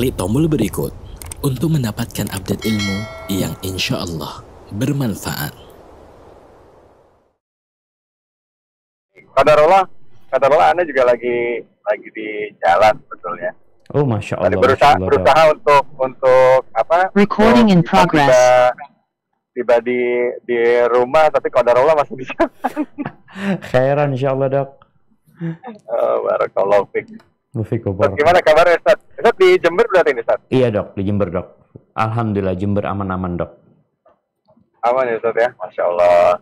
Klik tombol berikut untuk mendapatkan update ilmu yang insya Allah bermanfaat. Qadarullah Anda juga lagi di jalan sebetulnya. Oh, Masya Tadi Allah. berusaha untuk apa? Recording in progress. Tiba di rumah, tapi qadarullah masih di jalan. Khairan insya Allah, Dok. Barakallahu fiik. Mufiqobar. Gimana kabarnya, Ustaz? Ustaz di Jember berarti ini, Ustaz? Iya, Dok, di Jember, Dok. Alhamdulillah Jember aman-aman, Dok. Aman ya, Ustaz ya? Masya Allah.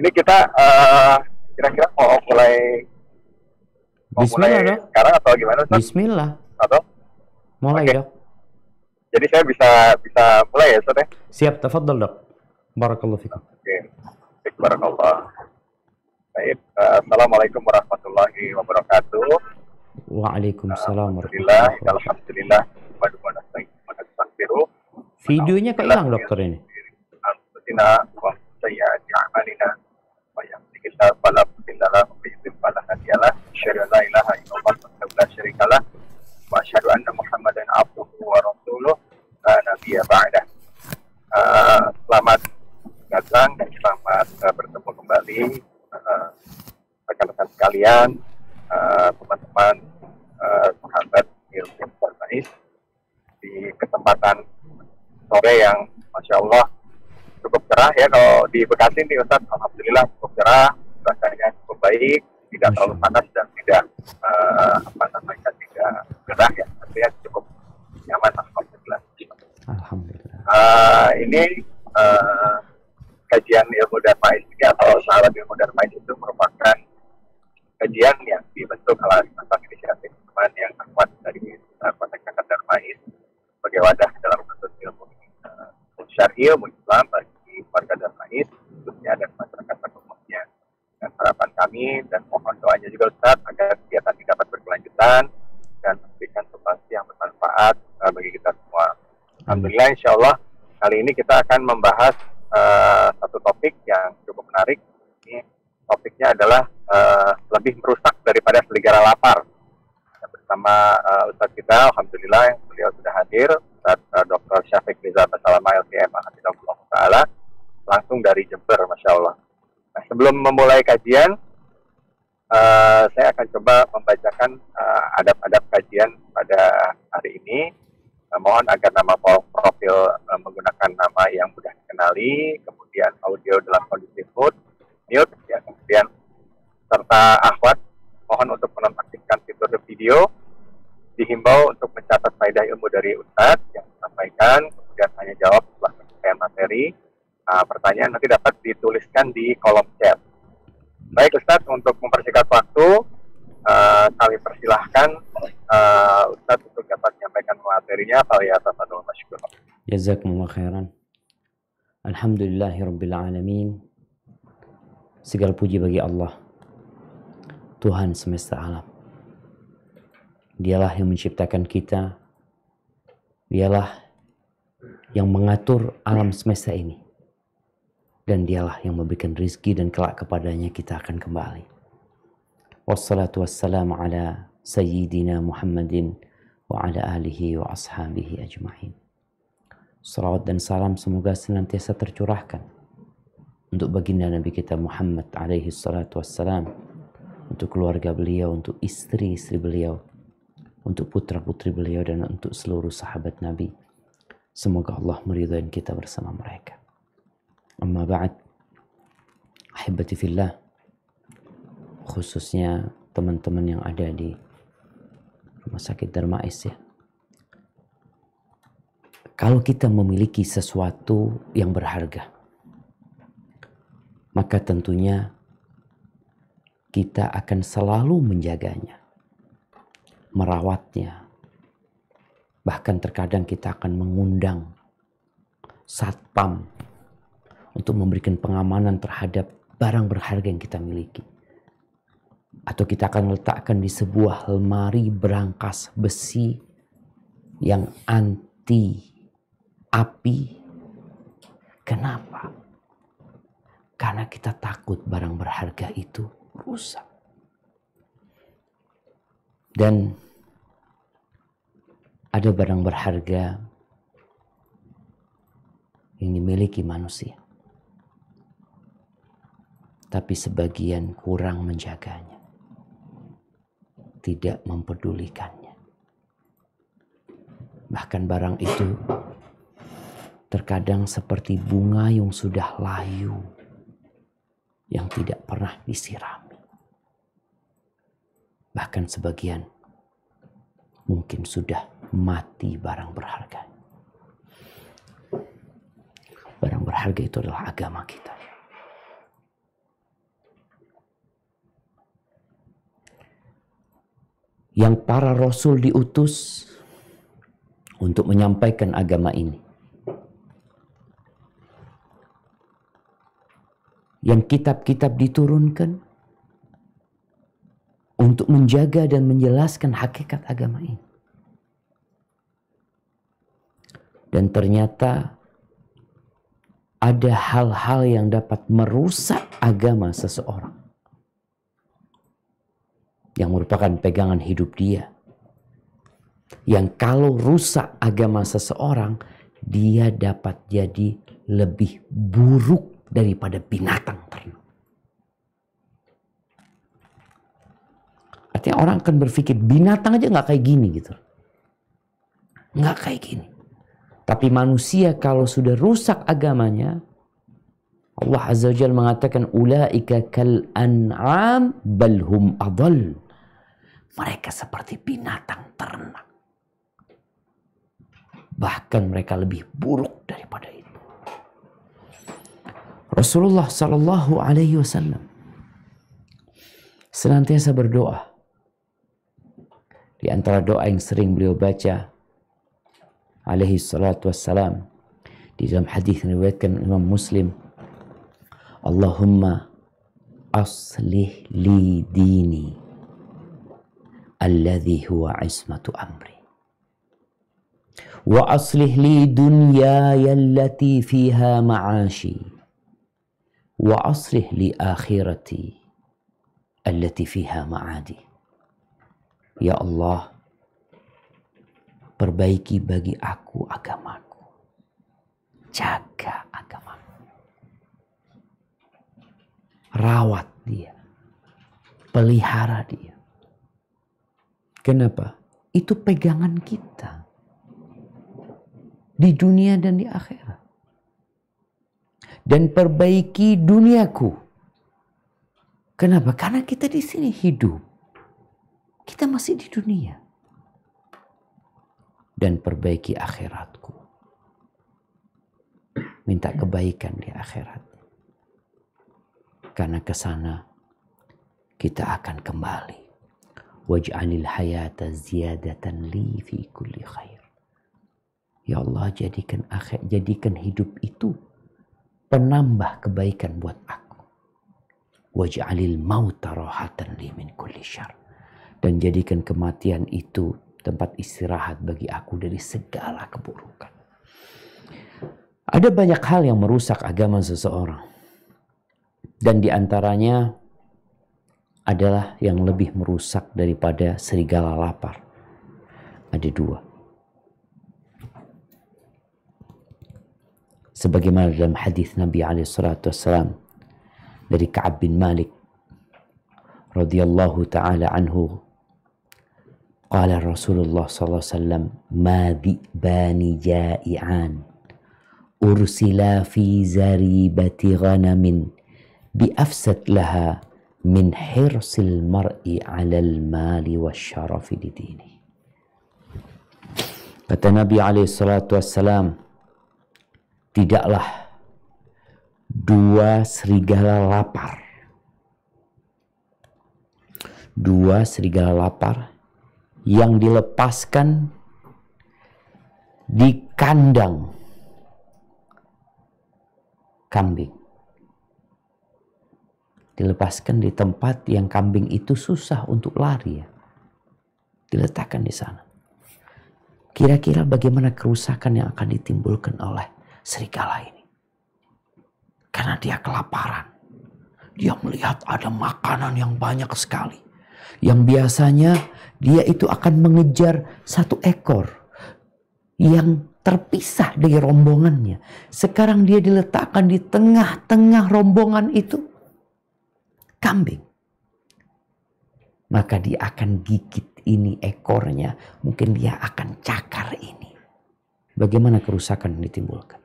Ini kita kira-kira mau mulai Bismillah, Dok. sekarang atau gimana, Ustaz? Bismillah. Atau? Mulai, Oke. Dok. Jadi saya bisa mulai ya, Ustaz ya? Siap, tafadhol, Dok. Barakallahu fikum. Oke. Barakallah. Baik. Assalamualaikum warahmatullahi wabarakatuh. Waalaikumsalam Alhamdulillah. warahmatullahi wabarakatuh. Alhamdulillah. Wabarakatuh. Videonya kehilang, dokter ini. Anfusina wa sayyiati a'malina. Wa yahdihillahu fala mudilla lahu wa yudlil fala hadiya lahu. Asyhadu an la ilaha illallah wahdahu la syarika lah. Wa asyhadu anna Muhammadan abduhu wa rasuluh la nabiyya ba'dah. Selamat datang dan selamat bertemu kembali rekan-rekan sekalian, teman-teman, sahabat ilmu Barnais di kesempatan sore yang Masya Allah cukup cerah ya. Kalau di Bekasi nih, Ustaz, alhamdulillah cukup cerah, rasanya cukup baik, tidak terlalu panas dan tidak tidak gerah ya, artinya cukup nyaman, alhamdulillah. Alhamdulillah. Ini kajian ilmu Darmais atau sahabat ilmu Darmais itu merupakan kajian yang dibentuk oleh atas inisiatif teman yang terkuat dari Kontak Darmais sebagai wadah dalam menuntut ilmu syar'i, ilmu Islam bagi warga Darmais khususnya dan masyarakat pada umumnya. Dan harapan kami dan mohon doanya juga, Ustaz, agar kegiatan ini dapat berkelanjutan dan memberikan substansi yang bermanfaat bagi kita semua. Alhamdulillah, insya Allah kali ini kita akan membahas satu topik yang cukup menarik. Ini topiknya adalah lebih merusak daripada serigala lapar. Bersama Ustadz kita, alhamdulillah beliau sudah hadir, Ustadz Dr. Syafiq Rizal Basalama LCM Hafizahullah Ta'ala, langsung dari Jember, Masya Allah. Nah, sebelum memulai kajian, saya akan coba membacakan adab-adab kajian pada hari ini. Mohon agar nama profil menggunakan nama yang mudah dikenali, kemudian audio dalam kondisi mute, ya, kemudian serta akhwat mohon untuk menonaktifkan fitur video, dihimbau untuk mencatat faedah ilmu dari Ustadz yang disampaikan, kemudian tanya jawab setelah penyelesaian materi. Pertanyaan nanti dapat dituliskan di kolom chat. Baik, Ustadz, untuk mempersingkat waktu, kami persilahkan Ustadz untuk dapat menyampaikan materinya. Falyatafadhal masykuran. Jazakumullah khairan. Alhamdulillahirabbil alamin. Segala puji bagi Allah, Tuhan semesta alam. Dialah yang menciptakan kita. Dialah yang mengatur alam semesta ini. Dan dialah yang memberikan rizki dan kelak kepadanya kita akan kembali. Wassalatu wassalamu ala sayyidina Muhammadin wa ala alihi wa ashabihi ajma'in. Salawat dan salam semoga senantiasa tercurahkan untuk baginda Nabi kita Muhammad alaihi salatu wassalam, untuk keluarga beliau, untuk istri-istri beliau, untuk putra-putri beliau, dan untuk seluruh sahabat Nabi. Semoga Allah meridai kita bersama mereka. Amma ba'd, ahibati fillah, khususnya teman-teman yang ada di Rumah Sakit Darmais ya. Kalau kita memiliki sesuatu yang berharga, maka tentunya kita akan selalu menjaganya, merawatnya. Bahkan terkadang kita akan mengundang satpam untuk memberikan pengamanan terhadap barang berharga yang kita miliki. Atau kita akan letakkan di sebuah lemari berangkas besi yang anti api. Kenapa? Karena kita takut barang berharga itu rusak. Dan ada barang berharga yang dimiliki manusia, tapi sebagian kurang menjaganya, tidak mempedulikannya. Bahkan barang itu terkadang seperti bunga yang sudah layu, yang tidak pernah disirami. Bahkan sebagian mungkin sudah mati barang berharga. Barang berharga itu adalah agama kita. Yang para rasul diutus untuk menyampaikan agama ini. Yang kitab-kitab diturunkan untuk menjaga dan menjelaskan hakikat agama ini. Dan ternyata ada hal-hal yang dapat merusak agama seseorang, yang merupakan pegangan hidup dia. Yang kalau rusak agama seseorang, dia dapat jadi lebih buruk daripada binatang ternak. Artinya orang akan berpikir binatang aja nggak kayak gini gitu. Nggak kayak gini. Tapi manusia kalau sudah rusak agamanya, Allah Azza wa Jalla mengatakan ulaika kal an'am bal hum adall. Mereka seperti binatang ternak. Bahkan mereka lebih buruk daripada itu. Rasulullah sallallahu alaihi wasallam senantiasa berdoa. Di antara doa yang sering beliau baca alaihi salatu wassalam di dalam hadis yang diriwayatkan Imam Muslim, Allahumma aslih li dini alladhi huwa ismatu amri wa aslih li dunyaya allati fiha ma'ashi wa aslih li akhirati allati fiha ma'adi. Ya Allah, perbaiki bagi aku agamaku, jaga agamaku, rawat dia, pelihara dia. Kenapa? Itu pegangan kita di dunia dan di akhirat. Dan perbaiki duniaku. Kenapa? Karena kita di sini hidup. Kita masih di dunia. Dan perbaiki akhiratku. Minta kebaikan di akhirat. Karena ke sana kita akan kembali. Waj'alil hayata ziyadatan li fi kulli khair. Ya Allah, jadikan hidup itu penambah kebaikan buat aku. Waj'alil mauta rahatan li min kulli syarr. Dan jadikan kematian itu tempat istirahat bagi aku dari segala keburukan. Ada banyak hal yang merusak agama seseorang. Dan diantaranya adalah yang lebih merusak daripada serigala lapar. Ada dua. Sebagaimana dalam hadis Nabi SAW dari Ka'ab bin Malik radhiyallahu ta'ala anhu, qala Rasulullah sallallahu alaihi wasallam, ma dhi'bani ja'i'an ursila fi zaribati ghanamin bi afsad laha min hirsil mar'i 'alal mali wasyarafi li dini. Kata Nabi alaihi salatu wassalam, tidaklah dua serigala lapar. Dua serigala lapar yang dilepaskan di kandang kambing. Dilepaskan di tempat yang kambing itu susah untuk lari ya. Diletakkan di sana. Kira-kira bagaimana kerusakan yang akan ditimbulkan oleh serigala ini? Karena dia kelaparan. Dia melihat ada makanan yang banyak sekali. Yang biasanya dia itu akan mengejar satu ekor. yang terpisah dari rombongannya. Sekarang dia diletakkan di tengah-tengah rombongan itu. Kambing. Maka dia akan gigit ini ekornya. Mungkin dia akan cakar ini. Bagaimana kerusakan yang ditimbulkan?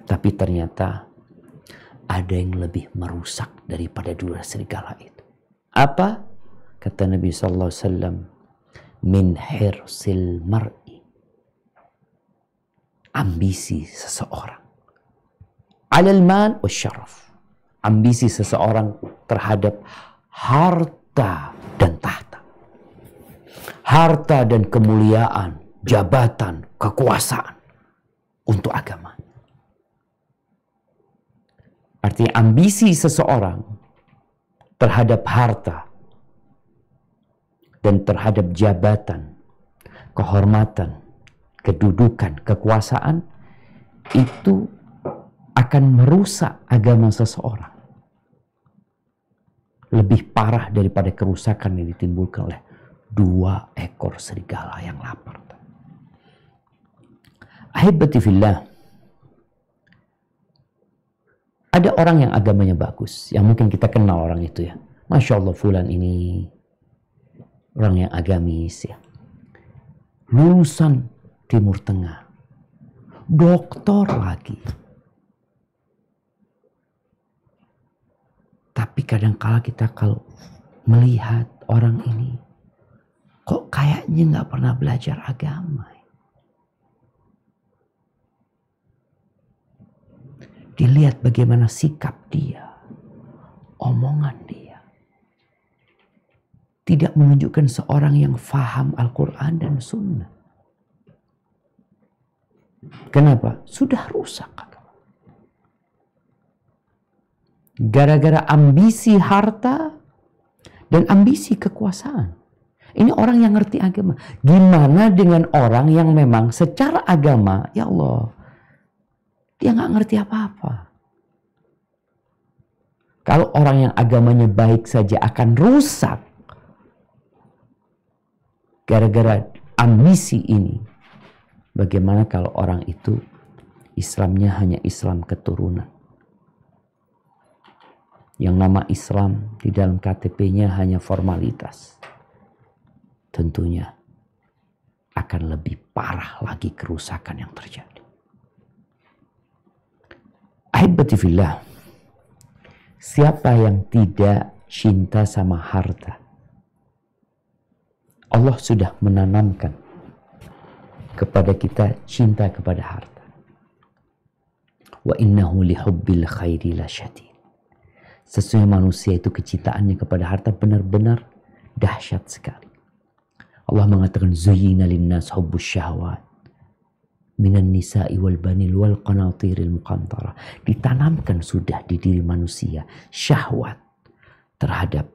Tapi ternyata ada yang lebih merusak daripada dua serigala itu. Apa? Kata Nabi SAW, min hirsil mar'i. Ambisi seseorang. Alal mal wa syaraf. Ambisi seseorang terhadap harta dan tahta. Harta dan kemuliaan, jabatan, kekuasaan untuk agama. Artinya ambisi seseorang terhadap harta dan terhadap jabatan, kehormatan, kedudukan, kekuasaan itu akan merusak agama seseorang. Lebih parah daripada kerusakan yang ditimbulkan oleh 2 ekor serigala yang lapar. Ahibati fillah. Ada orang yang agamanya bagus, yang mungkin kita kenal orang itu ya. Masya Allah fulan ini orang yang agamis ya. Lulusan Timur Tengah. Doktor lagi. Tapi kadangkala kita kalau melihat orang ini, kok kayaknya gak pernah belajar agama. Dilihat bagaimana sikap dia, omongan dia. Tidak menunjukkan seorang yang faham Al-Quran dan Sunnah. Kenapa? Sudah rusak. Gara-gara ambisi harta dan ambisi kekuasaan. Ini orang yang ngerti agama. Gimana dengan orang yang memang secara agama, ya Allah, dia nggak ngerti apa-apa. Kalau orang yang agamanya baik saja akan rusak gara-gara ambisi ini. Bagaimana kalau orang itu Islamnya hanya Islam keturunan? Yang nama Islam di dalam KTP-nya hanya formalitas. Tentunya akan lebih parah lagi kerusakan yang terjadi. Ahibati fillah, siapa yang tidak cinta sama harta, Allah sudah menanamkan kepada kita cinta kepada harta. Wa innahu lihubbil khairi lasyadid. Sesungguhnya manusia itu kecintaannya kepada harta benar-benar dahsyat sekali. Allah mengatakan zuyyina linnas hubbus syahwat minan nisa'i wal banil wal qanatiril muqantara. Ditanamkan sudah di diri manusia syahwat terhadap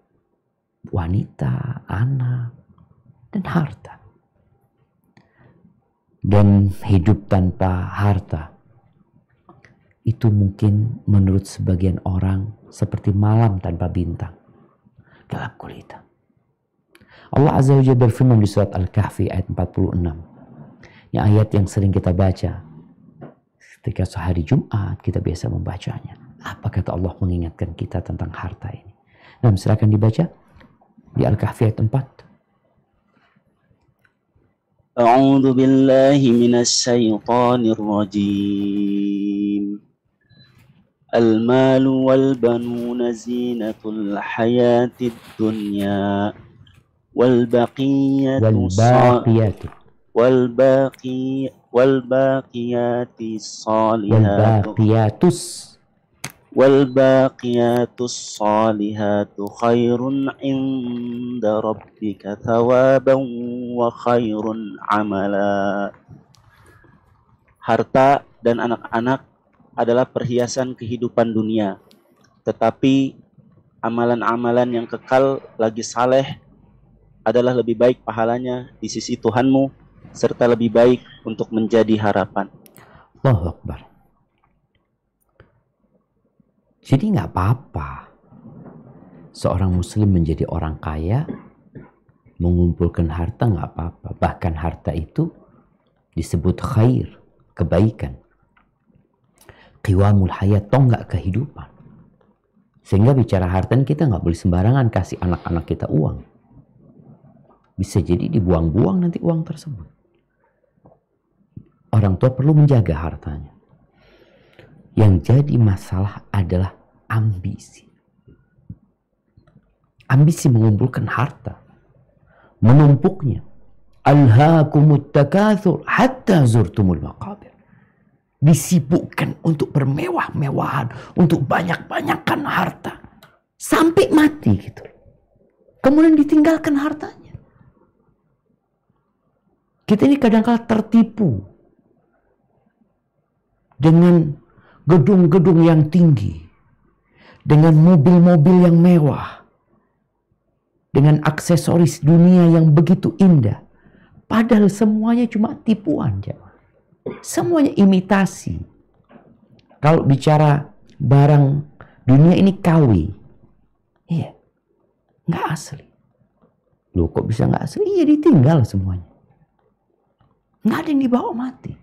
wanita, anak, dan harta. Dan hidup tanpa harta itu mungkin menurut sebagian orang seperti malam tanpa bintang, gelap gulita. Allah Azza wa Jalla berfirman di surat Al-Kahfi ayat 46. Yang ayat yang sering kita baca ketika sehari Jumat kita biasa membacanya. Apa kata Allah mengingatkan kita tentang harta ini? Nah, silakan dibaca di Al-Kahfi ayat 4. A'udzu billahi minasy syaithanir rajim. Al-malu wal banuna zinatul hayatid dunya wal baqiyatu والباقيات الصالحات خير عند ربك ثوابا وخير عملا. Harta dan anak-anak adalah perhiasan kehidupan dunia, tetapi amalan-amalan yang kekal lagi saleh adalah lebih baik pahalanya di sisi Tuhanmu serta lebih baik untuk menjadi harapan. Allahu Akbar. Jadi nggak apa-apa seorang muslim menjadi orang kaya, mengumpulkan harta nggak apa-apa. Bahkan harta itu disebut khair, kebaikan. Qiwamul hayat, tonggak kehidupan. Sehingga bicara harta kita nggak boleh sembarangan kasih anak-anak kita uang. Bisa jadi dibuang-buang nanti uang tersebut. Orang tua perlu menjaga hartanya. Yang jadi masalah adalah ambisi. Ambisi mengumpulkan harta, menumpuknya. Alhaakumut takatsur hatta zurtumul maqabir. Disibukkan untuk bermewah-mewahan, untuk banyak-banyakan harta sampai mati gitu. Kemudian ditinggalkan hartanya. Kita ini kadang-kala tertipu dengan gedung-gedung yang tinggi, dengan mobil-mobil yang mewah, dengan aksesoris dunia yang begitu indah. Padahal semuanya cuma tipuan, jemaah. Semuanya imitasi. Kalau bicara barang dunia ini KW, iya, nggak asli. Loh, kok bisa nggak asli? Iya, ditinggal semuanya. Nggak ada yang dibawa mati.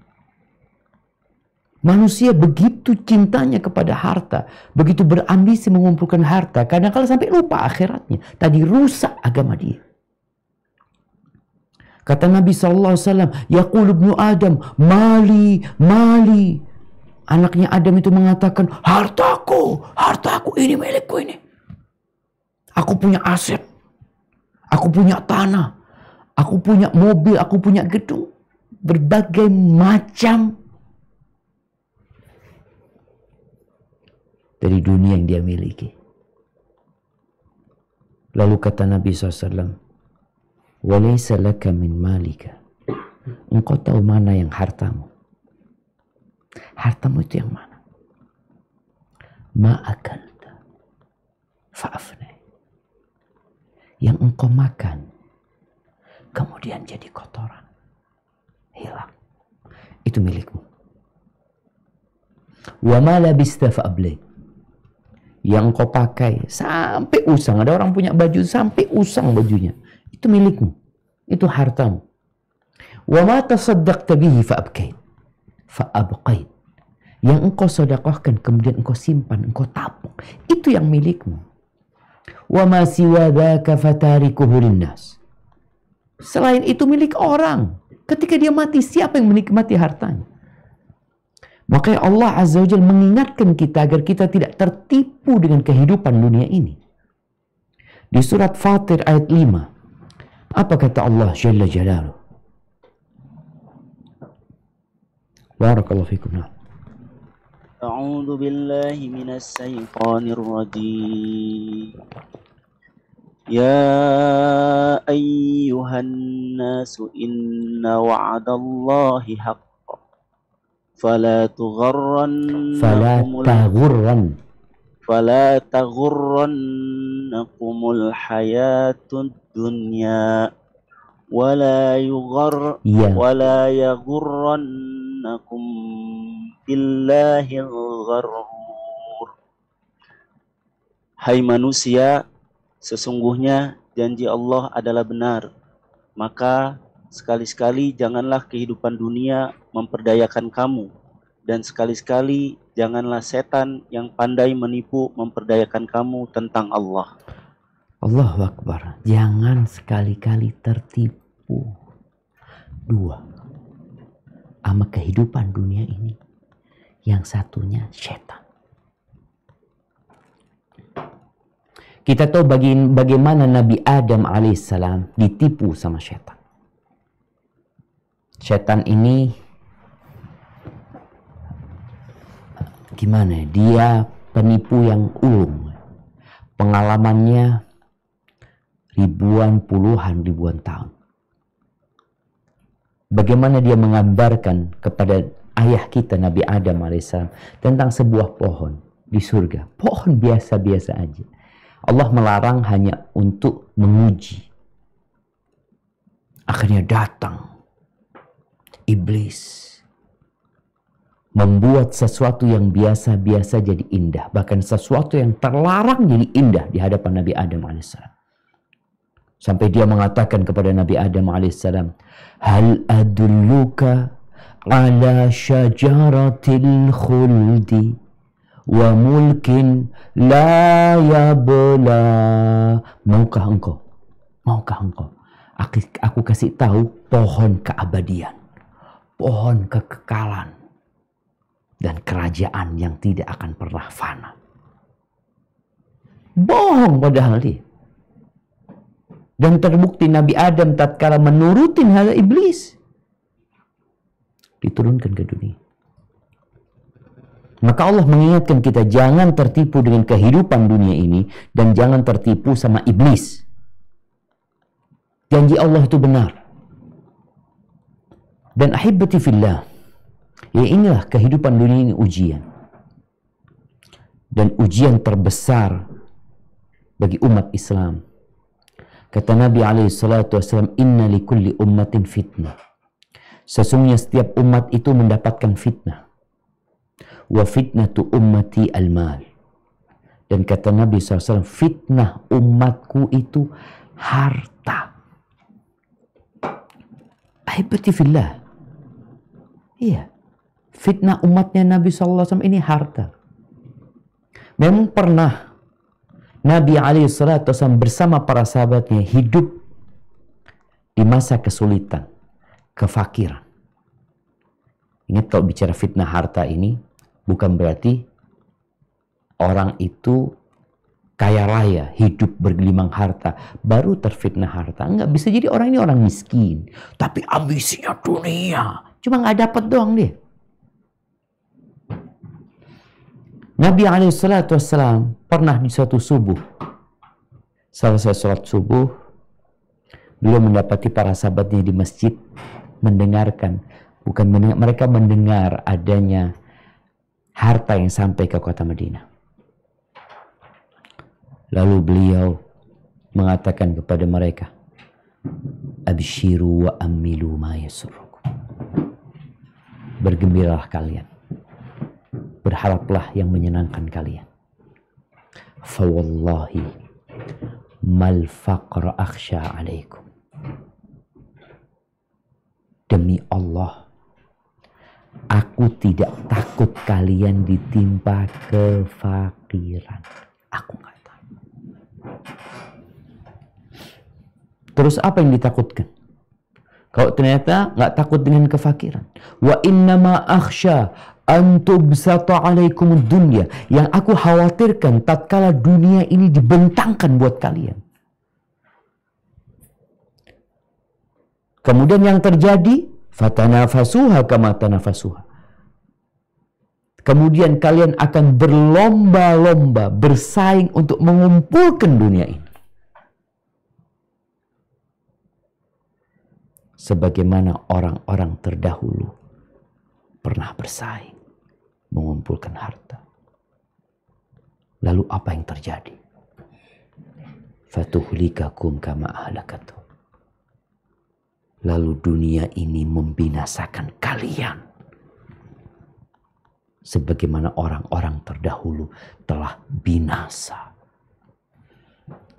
Manusia begitu cintanya kepada harta, begitu berambisi mengumpulkan harta, kadang-kadang sampai lupa akhiratnya. Tadi rusak agama dia. Kata Nabi SAW, Yaqul ibnu Adam, mali, mali. Anaknya Adam itu mengatakan, hartaku, hartaku, ini milikku ini. Aku punya aset, aku punya tanah, aku punya mobil, aku punya gedung. Berbagai macam dari dunia yang dia miliki. Lalu kata Nabi SAW, walaysa laka min malika. Engkau tahu mana yang hartamu? Hartamu itu yang mana? Ma akalta fa'afnai. Yang engkau makan kemudian jadi kotoran, hilang. Itu milikmu. Wa ma labista fa'ablay. Yang engkau pakai sampai usang. Ada orang punya baju sampai usang bajunya. Itu milikmu. Itu hartamu. Wa ma tasaddaqta bihi fa'abqait. Fa'abqait. Yang engkau sedekahkan kemudian engkau simpan, engkau tabung. Itu yang milikmu. Wa ma siwa dzaka fatarikuhu linnas. Selain itu milik orang. Ketika dia mati, siapa yang menikmati hartanya? Makanya Allah Azza wa Jalla mengingatkan kita agar kita tidak tertipu dengan kehidupan dunia ini. Di surat Fatir ayat 5. Apa kata Allah Jalla Jalaluhu? Barakallahu fikum. A'udzu billahi minas syaitonir rajim. Ya ayyuhan nasu inna wa'adallahi haqq. Fala taghurrannakumul hayatud dunya wala yaghurrannakum billahil gharur. Hai manusia, sesungguhnya janji Allah adalah benar. Maka sekali-sekali janganlah kehidupan dunia memperdayakan kamu, dan sekali-sekali janganlah setan yang pandai menipu memperdayakan kamu tentang Allah. Allahu Akbar. Jangan sekali-kali tertipu. Dua, sama kehidupan dunia ini. Yang satunya setan. Kita tahu bagaimana Nabi Adam alaihissalam ditipu sama setan. Setan ini gimana? Dia penipu yang ulung. Pengalamannya puluhan ribuan tahun. Bagaimana dia menggambarkan kepada ayah kita Nabi Adam alaihissalam tentang sebuah pohon di surga. Pohon biasa-biasa aja. Allah melarang hanya untuk menguji. Akhirnya datang iblis, membuat sesuatu yang biasa-biasa jadi indah. Bahkan sesuatu yang terlarang jadi indah di hadapan Nabi Adam alaihissalam. Sampai dia mengatakan kepada Nabi Adam alaihissalam, hal adulluka ala syajaratil khuldi wa mulkin la yabla. Maukah engkau? Aku kasih tahu pohon keabadian, pohon kekekalan, dan kerajaan yang tidak akan pernah fana. Bohong padahal dia. Dan terbukti Nabi Adam tatkala menurutin hal iblis, diturunkan ke dunia. Maka Allah mengingatkan kita jangan tertipu dengan kehidupan dunia ini dan jangan tertipu sama iblis. Janji Allah itu benar. Dan ahibati fillah, ya inilah kehidupan dunia ini ujian. Dan ujian terbesar bagi umat Islam. Kata Nabi SAW, inna likulli ummatin fitnah. Sesungguhnya setiap umat itu mendapatkan fitnah. Wa fitnatu ummati al-mal. Dan kata Nabi SAW, fitnah umatku itu harta. Ahibati fillah. Iya. Fitnah umatnya Nabi SAW ini harta. Memang pernah Nabi SAW bersama para sahabatnya hidup di masa kesulitan, kefakiran. Ingat kalau bicara fitnah harta ini, bukan berarti orang itu kaya raya, hidup bergelimang harta, baru terfitnah harta. Enggak, bisa jadi orang ini orang miskin, tapi ambisinya dunia. Cuma nggak dapat doang dia. Nabi SAW pernah di suatu subuh, selesai sholat subuh, beliau mendapati para sahabatnya di masjid mendengarkan, mereka mendengar adanya harta yang sampai ke kota Madinah. Lalu beliau mengatakan kepada mereka, abshiru wa ammilu ma yasurrukum. Bergembiralah kalian, berharaplah yang menyenangkan kalian. Fawallahi mal faqra akhsha alaikum. Demi Allah, aku tidak takut kalian ditimpa kefakiran. Aku nggak takut. Terus apa yang ditakutkan? Kalau ternyata nggak takut dengan kefakiran. Wa innama akhsha antubsata alaikum dunya. Yang aku khawatirkan tatkala dunia ini dibentangkan buat kalian. Kemudian yang terjadi, fatanafasuha kama tanafasuha. Kemudian kalian akan berlomba-lomba, bersaing untuk mengumpulkan dunia ini. Sebagaimana orang-orang terdahulu pernah bersaing mengumpulkan harta. Lalu apa yang terjadi? Fatuhlikakum kama ahlakatu. Lalu dunia ini membinasakan kalian. Sebagaimana orang-orang terdahulu telah binasa.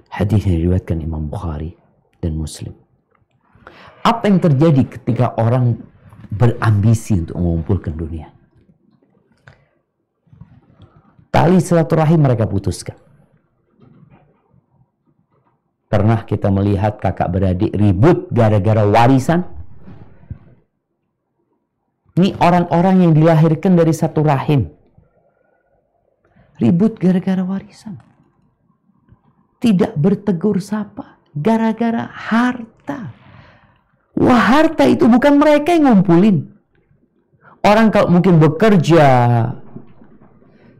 Hadis yang diriwayatkan Imam Bukhari dan Muslim. Apa yang terjadi ketika orang berambisi untuk mengumpulkan dunia? Tali silaturahim mereka putuskan. Pernah kita melihat kakak beradik ribut gara-gara warisan? Ini orang-orang yang dilahirkan dari satu rahim. Ribut gara-gara warisan. Tidak bertegur sapa gara-gara harta. Wah, harta itu bukan mereka yang ngumpulin. Orang kalau mungkin bekerja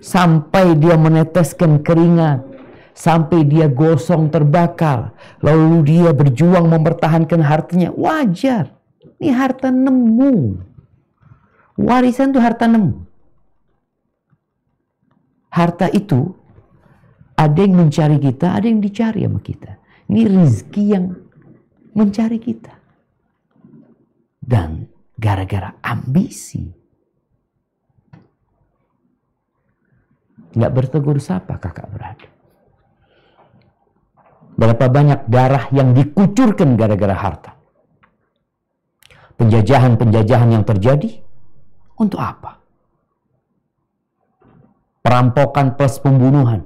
sampai dia meneteskan keringat, sampai dia gosong terbakar, lalu dia berjuang mempertahankan hartanya, wajar. Ini harta nemu. Warisan itu harta nemu. Harta itu ada yang mencari kita, ada yang dicari sama kita. Ini rezeki yang mencari kita. Dan gara-gara ambisi, nggak bertegur sapa kakak beradik. Berapa banyak darah yang dikucurkan gara-gara harta. Penjajahan-penjajahan yang terjadi Untuk apa? Perampokan plus pembunuhan.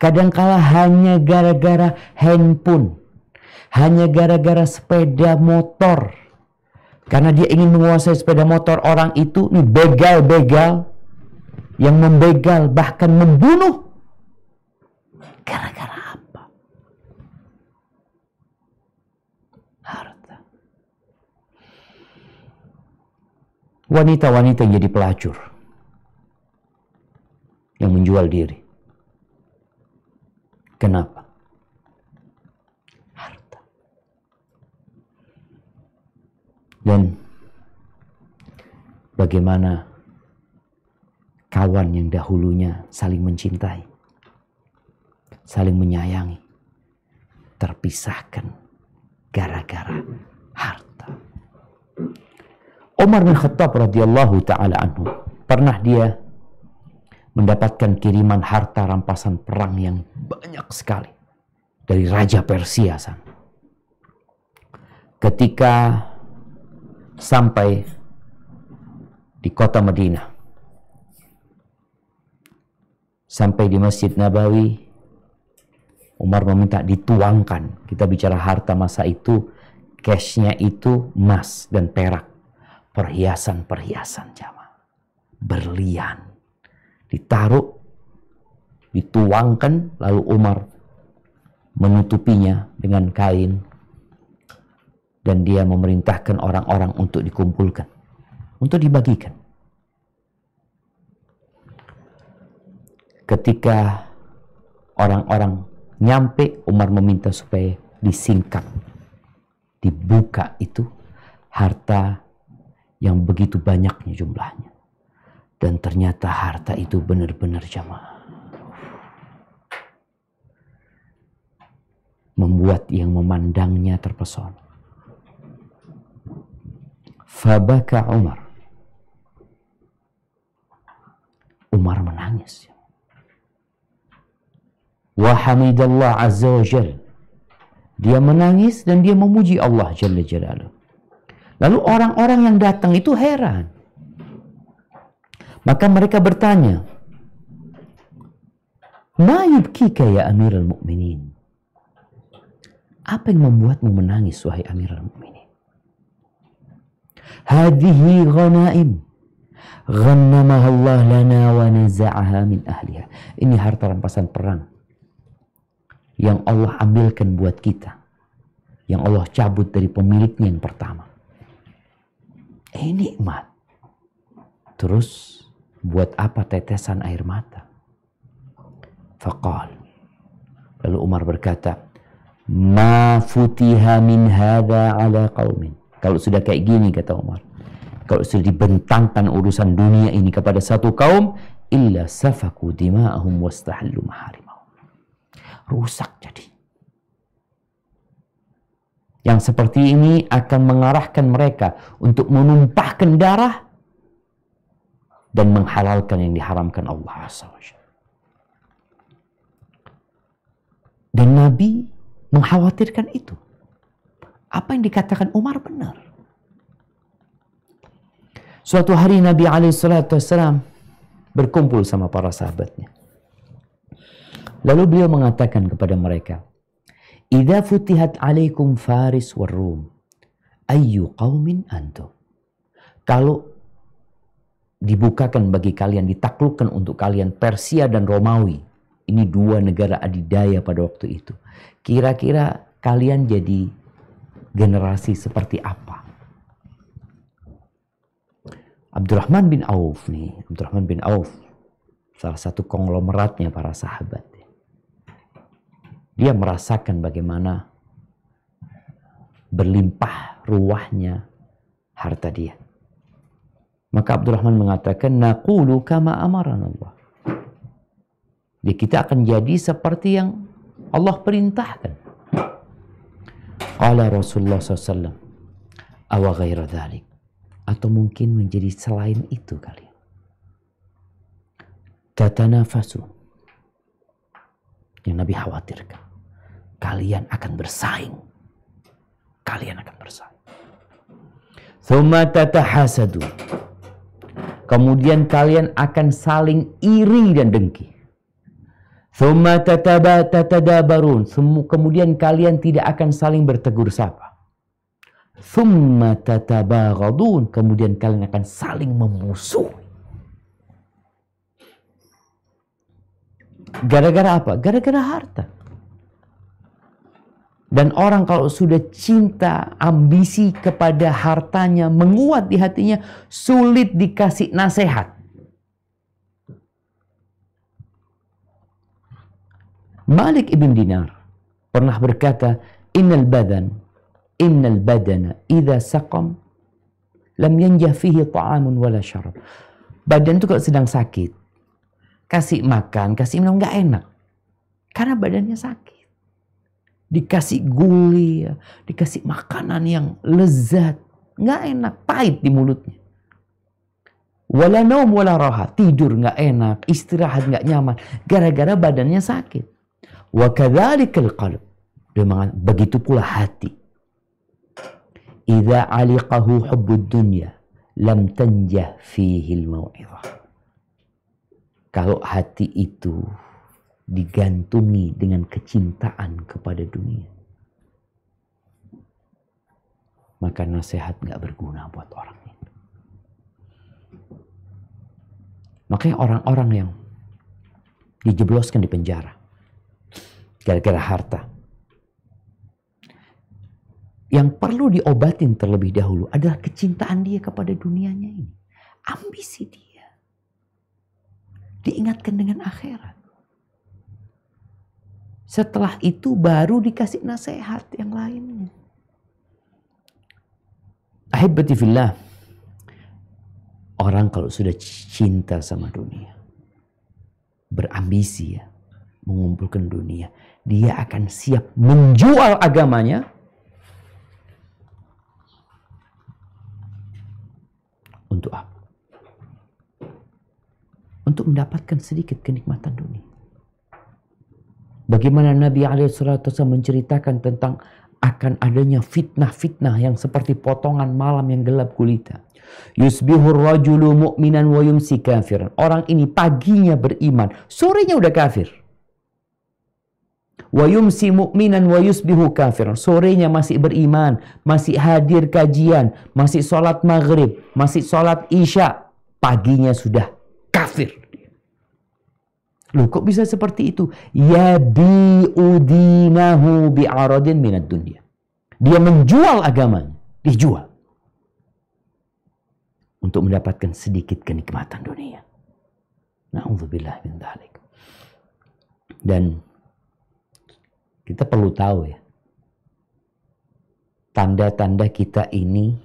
Kadangkala hanya gara-gara handphone. Hanya gara-gara sepeda motor. Karena dia ingin menguasai sepeda motor orang itu, nih begal-begal yang membegal bahkan membunuh. Gara-gara apa? Harta. Wanita-wanita yang jadi pelacur, yang menjual diri. Kenapa? Harta. Dan bagaimana kawan yang dahulunya saling mencintai, saling menyayangi, terpisahkan gara-gara harta. Umar bin Khattab radhiyallahu taala anhu, pernah dia mendapatkan kiriman harta rampasan perang yang banyak sekali dari Raja Persia sana. Ketika sampai di kota Madinah, sampai di Masjid Nabawi, Umar meminta dituangkan. Kita bicara harta masa itu, cashnya itu emas dan perak, perhiasan-perhiasan jamaah, berlian, ditaruh, dituangkan, lalu Umar menutupinya dengan kain, dan dia memerintahkan orang-orang untuk dikumpulkan, untuk dibagikan. Ketika orang-orang nyampe, Umar meminta supaya disingkap, dibuka itu harta yang begitu banyaknya jumlahnya. Dan ternyata harta itu benar-benar jamaah membuat yang memandangnya terpesona. Fabaka Umar. Umar menangis. Wa hamidallah azza wa jal. Dia menangis dan dia memuji Allah jalla jalaluhu. Lalu orang-orang yang datang itu heran. Maka mereka bertanya, "Ma yubkika ya Amirul Mukminin?" Apa yang membuatmu menangis wahai Amirul Mukminin? "Hadhihi ghanaim ghannamaha Allah lana wa naza'aha min ahliha." Ini harta rampasan perang yang Allah ambilkan buat kita, yang Allah cabut dari pemiliknya yang pertama. Ini nikmat. Terus buat apa tetesan air mata? Faqal. Lalu Umar berkata, "Ma futiha min hadha ala qaumin." Kalau sudah kayak gini, kata Umar, kalau sudah dibentangkan urusan dunia ini kepada satu kaum, illa safaku dima'ahum wastahallu maharimahum. Rusak jadi. Yang seperti ini akan mengarahkan mereka untuk menumpahkan darah dan menghalalkan yang diharamkan Allah SWT. Dan Nabi mengkhawatirkan itu. Apa yang dikatakan Umar benar. Suatu hari Nabi SAW berkumpul sama para sahabatnya. Lalu beliau mengatakan kepada mereka, "Idza futihat alaikum Faris war Rum, ayyu qaumin antum?" Kalau dibukakan bagi kalian, ditaklukkan untuk kalian Persia dan Romawi. Ini dua negara adidaya pada waktu itu. Kira-kira kalian jadi generasi seperti apa? Abdurrahman bin Auf nih. Abdurrahman bin Auf, salah satu konglomeratnya para sahabat. Dia merasakan bagaimana berlimpah ruahnya harta dia. Maka Abdurrahman mengatakan, "Naqulu kama amarana Allah." Jadi kita akan jadi seperti yang Allah perintahkan. Qala Rasulullah SAW, "Awa ghaira dhalik." Atau mungkin menjadi selain itu kalian. Tatanafasu. Yang Nabi khawatirkan. Kalian akan bersaing. Kalian akan bersaing. Thumma tatahasadu. Kemudian kalian akan saling iri dan dengki. Thumma tatadabarun. Kemudian kalian tidak akan saling bertegur sapa. Thumma tatabaghadun. Kemudian kalian akan saling memusuhi. Gara-gara apa? Gara-gara harta. Dan orang kalau sudah cinta, ambisi kepada hartanya, menguat di hatinya, sulit dikasih nasihat. Malik ibn Dinar pernah berkata, Innal badana idha saqam lam yanjah fihi ta'amun wala syarab. Badan itu kalau sedang sakit, kasih makan, kasih minum gak enak. Karena badannya sakit. Dikasih guli, dikasih makanan yang lezat, nggak enak, pahit di mulutnya. Wala naum wala raha, tidur nggak enak, istirahat nggak nyaman, gara-gara badannya sakit. Wa kadzalikal qalb, begitu pula hati. Idza aliqahu hubbud dunya, lam tanjah fihi al-mau'izah. Kalau hati itu digantungi dengan kecintaan kepada dunia, maka nasihat gak berguna buat orang itu. Makanya orang-orang yang dijebloskan di penjara gara-gara harta, yang perlu diobatin terlebih dahulu adalah kecintaan dia kepada dunianya ini. Ambisi dia. Diingatkan dengan akhirat. Setelah itu baru dikasih nasihat yang lainnya. Ahibati fillah. Orang kalau sudah cinta sama dunia, berambisi ya, mengumpulkan dunia, dia akan siap menjual agamanya untuk apa? Untuk mendapatkan sedikit kenikmatan dunia. Bagaimana Nabi SAW menceritakan tentang akan adanya fitnah-fitnah yang seperti potongan malam yang gelap gulita. Yusbihur rajulu mu'minan wa yumsi kafiran. Orang ini paginya beriman, sorenya udah kafir. Wa yumsi mu'minan wa yusbihu kafiran. Sorenya masih beriman, masih hadir kajian, masih sholat maghrib, masih sholat isya. Paginya sudah kafir. Loh, kok bisa seperti itu? Yabi'u dinahu bi'aradin minad dunya. Dia menjual agamanya. Dijual. Untuk mendapatkan sedikit kenikmatan dunia. Na'udzubillah min dzalik. Dan kita perlu tahu ya. Tanda-tanda kita ini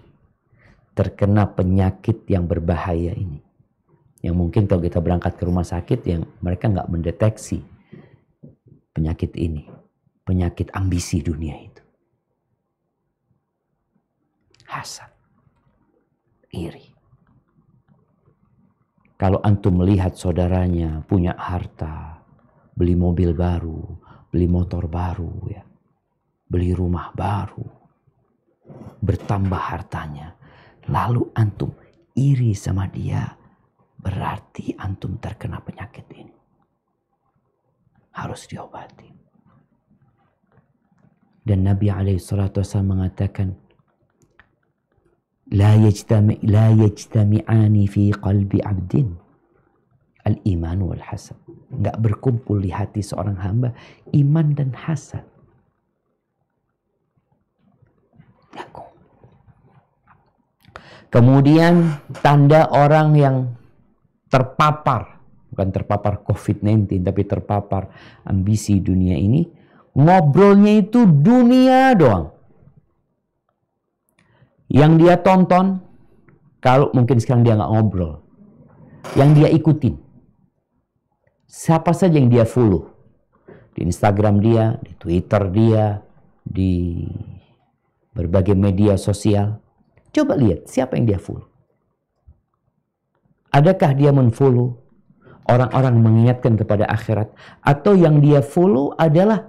terkena penyakit yang berbahaya ini. Yang mungkin kalau kita berangkat ke rumah sakit, yang mereka nggak mendeteksi penyakit ini. Penyakit ambisi dunia itu. Hasad. Iri. Kalau antum melihat saudaranya punya harta, beli mobil baru, beli motor baru, ya, beli rumah baru, bertambah hartanya, lalu antum iri sama dia, berarti antum terkena penyakit ini. Harus diobati. Dan Nabi SAW mengatakan, La yajtami'ani fi qalbi abdin al-iman wal hasad. Enggak berkumpul di hati seorang hamba iman dan hasad. Kemudian tanda orang yang terpapar, bukan terpapar COVID-19, tapi terpapar ambisi dunia ini, ngobrolnya itu dunia doang. Yang dia tonton, kalau mungkin sekarang dia nggak ngobrol, yang dia ikutin, siapa saja yang dia follow, di Instagram dia, di Twitter dia, di berbagai media sosial, coba lihat siapa yang dia follow. Adakah dia men-follow orang-orang mengingatkan kepada akhirat, atau yang dia follow adalah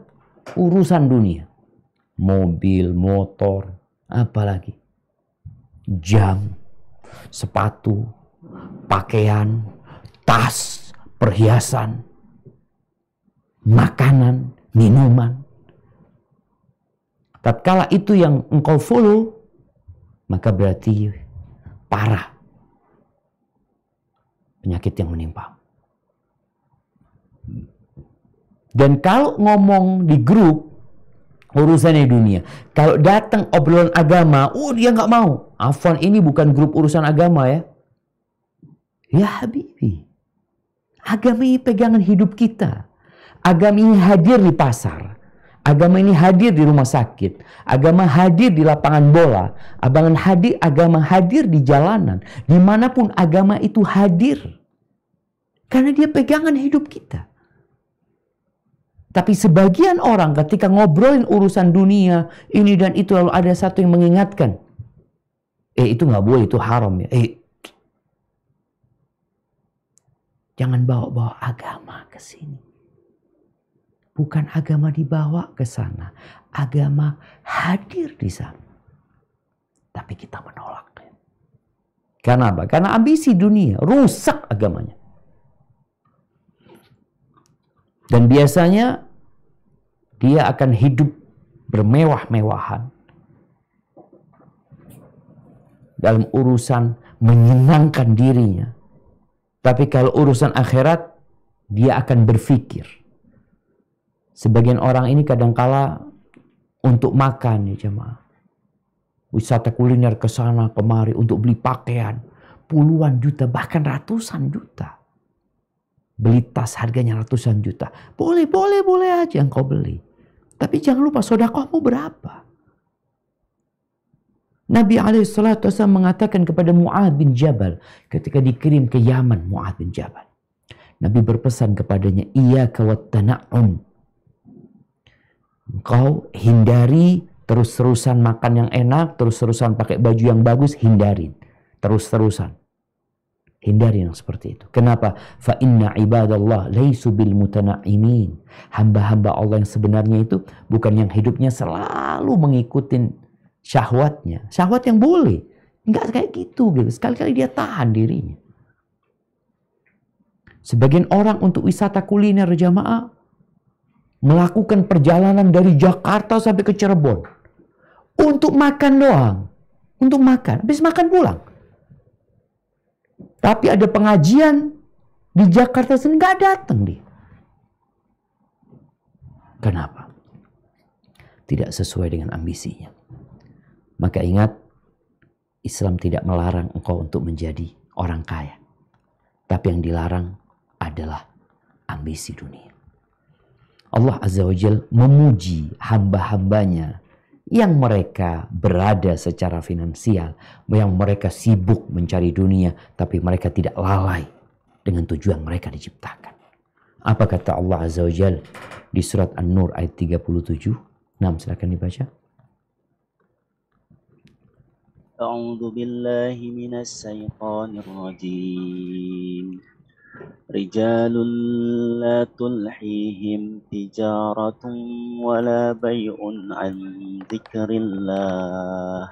urusan dunia, mobil, motor, apalagi. jam, sepatu, pakaian, tas, perhiasan, makanan, minuman. Tatkala itu yang engkau follow, maka berarti parah penyakit yang menimpa. Dan kalau ngomong di grup urusannya dunia, kalau datang obrolan agama, dia nggak mau. Afwan, ini bukan grup urusan agama ya. Ya Habibi, agama ini pegangan hidup kita. Agama ini hadir di pasar. Agama ini hadir di rumah sakit. Agama hadir di lapangan bola. Agama hadir di jalanan. Dimanapun agama itu hadir. Karena dia pegangan hidup kita. Tapi sebagian orang ketika ngobrolin urusan dunia, ini dan itu, lalu ada satu yang mengingatkan. Itu nggak boleh, itu haram ya. Jangan bawa-bawa agama ke sini. Bukan agama dibawa ke sana. Agama hadir di sana. Tapi kita menolaknya. Karena apa? Karena ambisi dunia. Rusak agamanya. Dan biasanya dia akan hidup bermewah-mewahan. Dalam urusan menyenangkan dirinya. Tapi kalau urusan akhirat, dia akan berpikir. Sebagian orang ini kadangkala untuk makan ya jemaah. Wisata kuliner ke sana kemari untuk beli pakaian. Puluhan juta, bahkan ratusan juta. Beli tas harganya ratusan juta. Boleh aja engkau beli. Tapi jangan lupa sedekahmu berapa. Nabi SAW mengatakan kepada Mu'adz bin Jabal ketika dikirim ke Yaman, Mu'adz bin Jabal. Nabi berpesan kepadanya, iyyaka wat tana'um. Engkau hindari terus-terusan makan yang enak, terus-terusan pakai baju yang bagus, hindarin. Terus-terusan. Hindari yang seperti itu. Kenapa? Fa inna ibadallah laisu bil mutana'imin. Hamba-hamba Allah yang sebenarnya itu bukan yang hidupnya selalu mengikuti syahwatnya. Syahwat yang boleh. Enggak kayak gitu. Sekali-kali dia tahan dirinya. Sebagian orang untuk wisata kuliner jamaah melakukan perjalanan dari Jakarta sampai ke Cirebon. Untuk makan doang. Untuk makan. Habis makan pulang. Tapi ada pengajian di Jakarta sendiri nggak datang dia. Kenapa? Tidak sesuai dengan ambisinya. Maka ingat, Islam tidak melarang engkau untuk menjadi orang kaya. Tapi yang dilarang adalah ambisi dunia. Allah Azza wa Jalla memuji hamba-hambanya yang mereka berada secara finansial, yang mereka sibuk mencari dunia, tapi mereka tidak lalai dengan tujuan mereka diciptakan. Apa kata Allah Azza wa Jalla di surat An-Nur ayat 37? Silakan dibaca. A'udzu billahi minas syaitonir rajim. Rijalun la tulhihim tijaratun wala bay'un an dzikrillah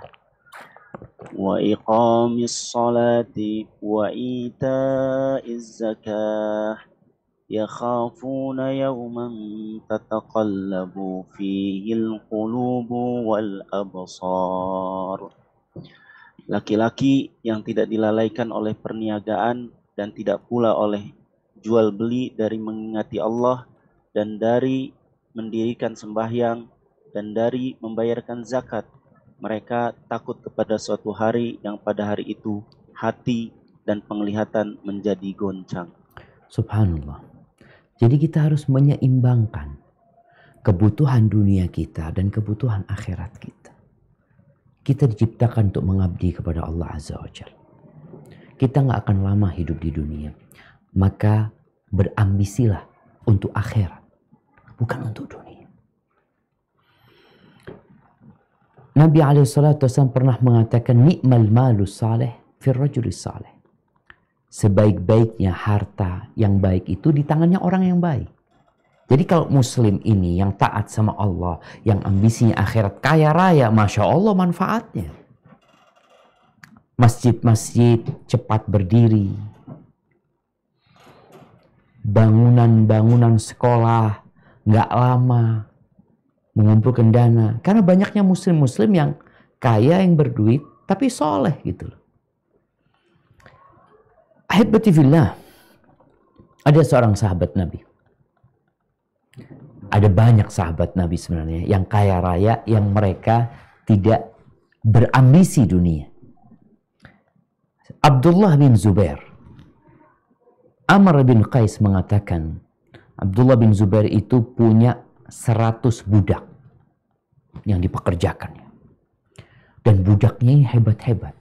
wa iqamis salati wa ita'iz zakah yakhafuna yawman tataqallabu fihi al-qulubu wal absar. Laki-laki yang tidak dilalaikan oleh perniagaan dan tidak pula oleh jual beli dari mengingati Allah dan dari mendirikan sembahyang dan dari membayarkan zakat. Mereka takut kepada suatu hari yang pada hari itu hati dan penglihatan menjadi goncang. Subhanallah. Jadi kita harus menyeimbangkan kebutuhan dunia kita dan kebutuhan akhirat kita. Kita diciptakan untuk mengabdi kepada Allah Azza wa Jalla. Kita nggak akan lama hidup di dunia. Maka berambisilah untuk akhirat. Bukan untuk dunia. Nabi SAW pernah mengatakan, ni'mal malus saleh fir rajulis saleh. Sebaik-baiknya harta yang baik itu di tangannya orang yang baik. Jadi kalau muslim ini yang taat sama Allah, yang ambisinya akhirat, kaya raya, Masya Allah manfaatnya. Masjid-masjid cepat berdiri. Bangunan-bangunan sekolah nggak lama mengumpulkan dana. Karena banyaknya muslim-muslim yang kaya, yang berduit, tapi soleh gitu loh. Ahibati fillah, ada seorang sahabat Nabi. Ada banyak sahabat Nabi sebenarnya yang kaya raya, yang mereka tidak berambisi dunia. Abdullah bin Zubair. Amr bin Qais mengatakan, Abdullah bin Zubair itu punya 100 budak yang dipekerjakannya. Dan budaknya ini hebat-hebat.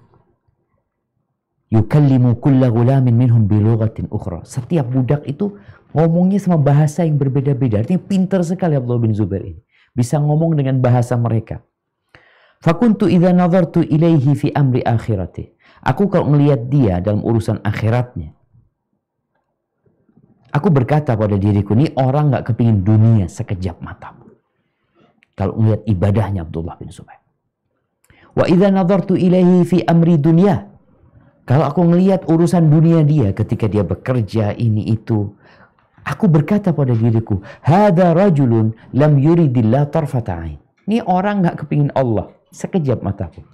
Yukallimu kulla gulamin minhum bilughatin ukhra. Setiap budak itu ngomongnya sama bahasa yang berbeda-beda. Artinya pintar sekali Abdullah bin Zubair ini. Bisa ngomong dengan bahasa mereka. Fakuntu idza nazartu ilaihi fi amri akhirati. Aku kalau melihat dia dalam urusan akhiratnya, aku berkata pada diriku, ini orang gak kepingin dunia sekejap mata. Kalau melihat ibadahnya Abdullah bin Zubair. Wa idza nadartu ilaihi fi amri dunya. Kalau aku melihat urusan dunia dia ketika dia bekerja ini itu, aku berkata pada diriku, hadza rajulun lam yuridillah tarfata ain. Ini orang gak kepingin Allah sekejap mataku.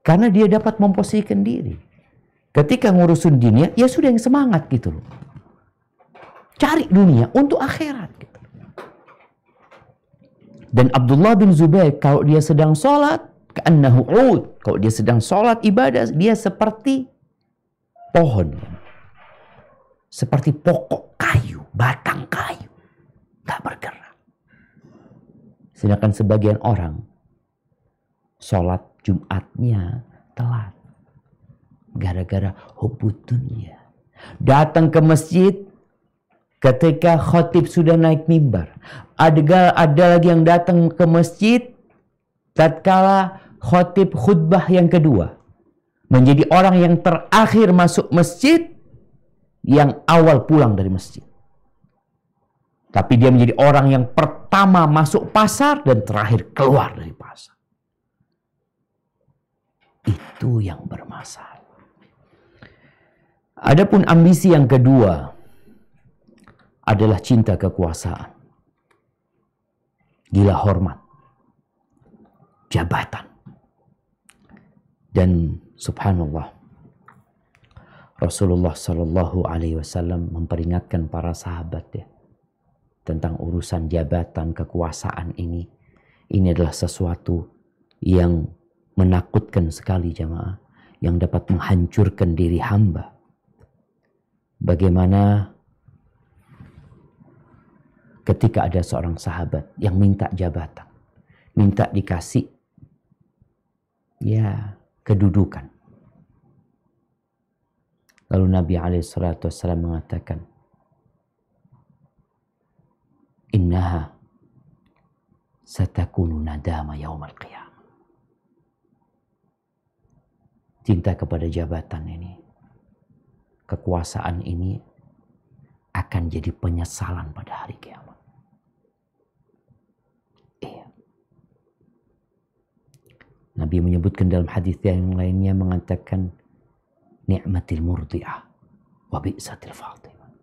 Karena dia dapat memposisikan diri. Ketika ngurusin dunia, ya sudah yang semangat gitu loh. Cari dunia untuk akhirat gitu. Dan Abdullah bin Zubair kalau dia sedang sholat, ka'annahu 'ud. Kalau dia sedang sholat ibadah, dia seperti pohon. Seperti pokok kayu, batang kayu. Tak bergerak. Sedangkan sebagian orang, sholat Jumatnya telat. Gara-gara hubbud dunya. Datang ke masjid ketika khatib sudah naik mimbar. Ada lagi yang datang ke masjid tatkala khatib khutbah yang kedua. Menjadi orang yang terakhir masuk masjid, yang awal pulang dari masjid. Tapi dia menjadi orang yang pertama masuk pasar dan terakhir keluar dari pasar. Itu yang bermasalah. Adapun ambisi yang kedua adalah cinta kekuasaan. Gila hormat. Jabatan. Dan subhanallah, Rasulullah Shallallahu Alaihi Wasallam memperingatkan para sahabat ya, tentang urusan jabatan kekuasaan ini. Ini adalah sesuatu yang menakutkan sekali jamaah, yang dapat menghancurkan diri hamba. Bagaimana ketika ada seorang sahabat yang minta jabatan, minta dikasih ya kedudukan. Lalu Nabi SAW mengatakan, innaha satakunu nadama yaumal qiyamah. Cinta kepada jabatan ini, kekuasaan ini akan jadi penyesalan pada hari kiamat. Iya. Nabi menyebutkan dalam hadis yang lainnya mengatakan, ni'matil murdi'ah wa bi'satil fatimah.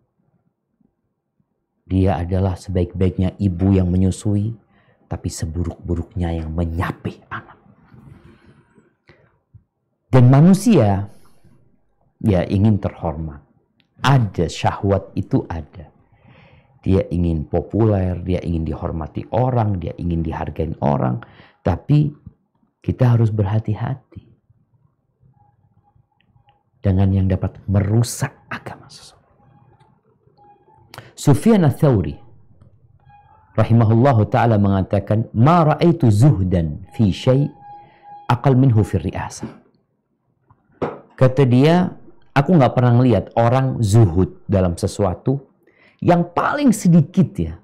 Dia adalah sebaik-baiknya ibu yang menyusui, tapi seburuk-buruknya yang menyapih anak. Dan manusia ya ingin terhormat. Ada syahwat itu ada. Dia ingin populer, dia ingin dihormati orang, dia ingin dihargai orang. Tapi kita harus berhati-hati dengan yang dapat merusak agama seseorang. Sufyan ats-Tsauri rahimahullahu ta'ala mengatakan, ma ra'aitu zuhdan fi syai' aqal minhu fi ri'asah. Kata dia, aku nggak pernah melihat orang zuhud dalam sesuatu yang paling sedikit ya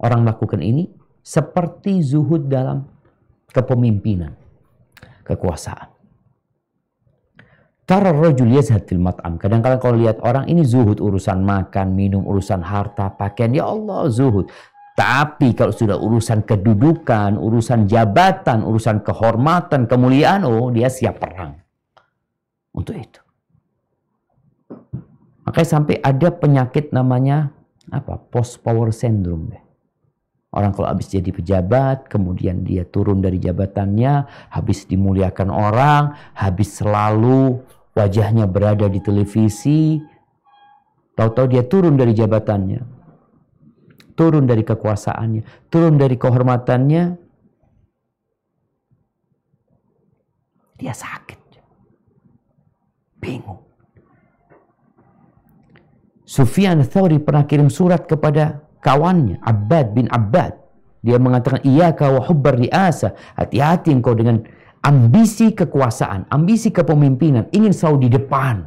orang melakukan ini seperti zuhud dalam kepemimpinan, kekuasaan. Tara rajul yazhad fil mat'am. Kadang-kadang kalau lihat orang ini zuhud urusan makan, minum, urusan harta, pakaian, ya Allah zuhud. Tapi kalau sudah urusan kedudukan, urusan jabatan, urusan kehormatan, kemuliaan, oh dia siap perang untuk itu. Makanya sampai ada penyakit namanya apa? Post power syndrome. Orang kalau habis jadi pejabat, kemudian dia turun dari jabatannya, habis dimuliakan orang, habis selalu wajahnya berada di televisi, tahu-tahu dia turun dari jabatannya, turun dari kekuasaannya, turun dari kehormatannya, dia sakit, bingung. Sufyan Ats-Tsauri pernah kirim surat kepada kawannya, Abbad bin Abbad. Dia mengatakan, iyyaka wa hubbar ri'asa. Hati-hati engkau dengan ambisi kekuasaan, ambisi kepemimpinan, ingin selalu di depan.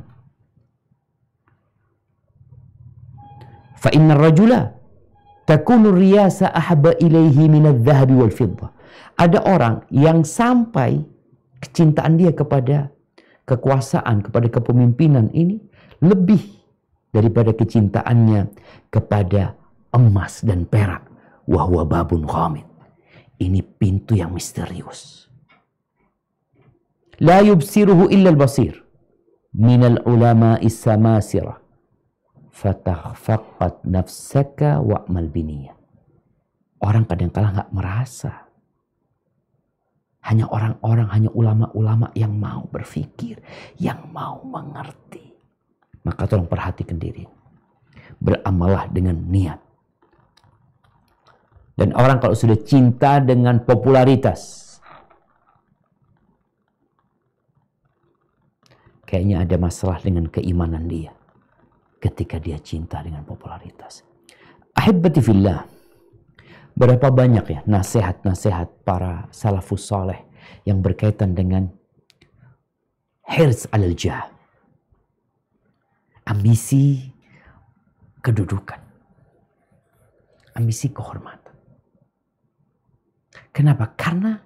Fa inna rajula takunu riyasa ahabba ilaihi minadh-dhahabi wal fiddah. Ada orang yang sampai kecintaan dia kepada kekuasaan, kepada kepemimpinan ini lebih daripada kecintaannya kepada emas dan perak. Wahwa babun khamid. Ini pintu yang misterius. La yubsiruhu illa al-basir. Minal ulama'i samasirah. Fatakhfaqat nafsaka wa'mal biniyah. Orang kadang-kala gak merasa. Hanya orang-orang, hanya ulama-ulama yang mau berpikir, yang mau mengerti. Maka tolong perhatikan diri. Beramallah dengan niat. Dan orang kalau sudah cinta dengan popularitas, kayaknya ada masalah dengan keimanan dia ketika dia cinta dengan popularitas. Ahibbati fillah, berapa banyak ya nasihat-nasihat para salafus saleh yang berkaitan dengan hirs alal jah, ambisi kedudukan, ambisi kehormatan. Kenapa? Karena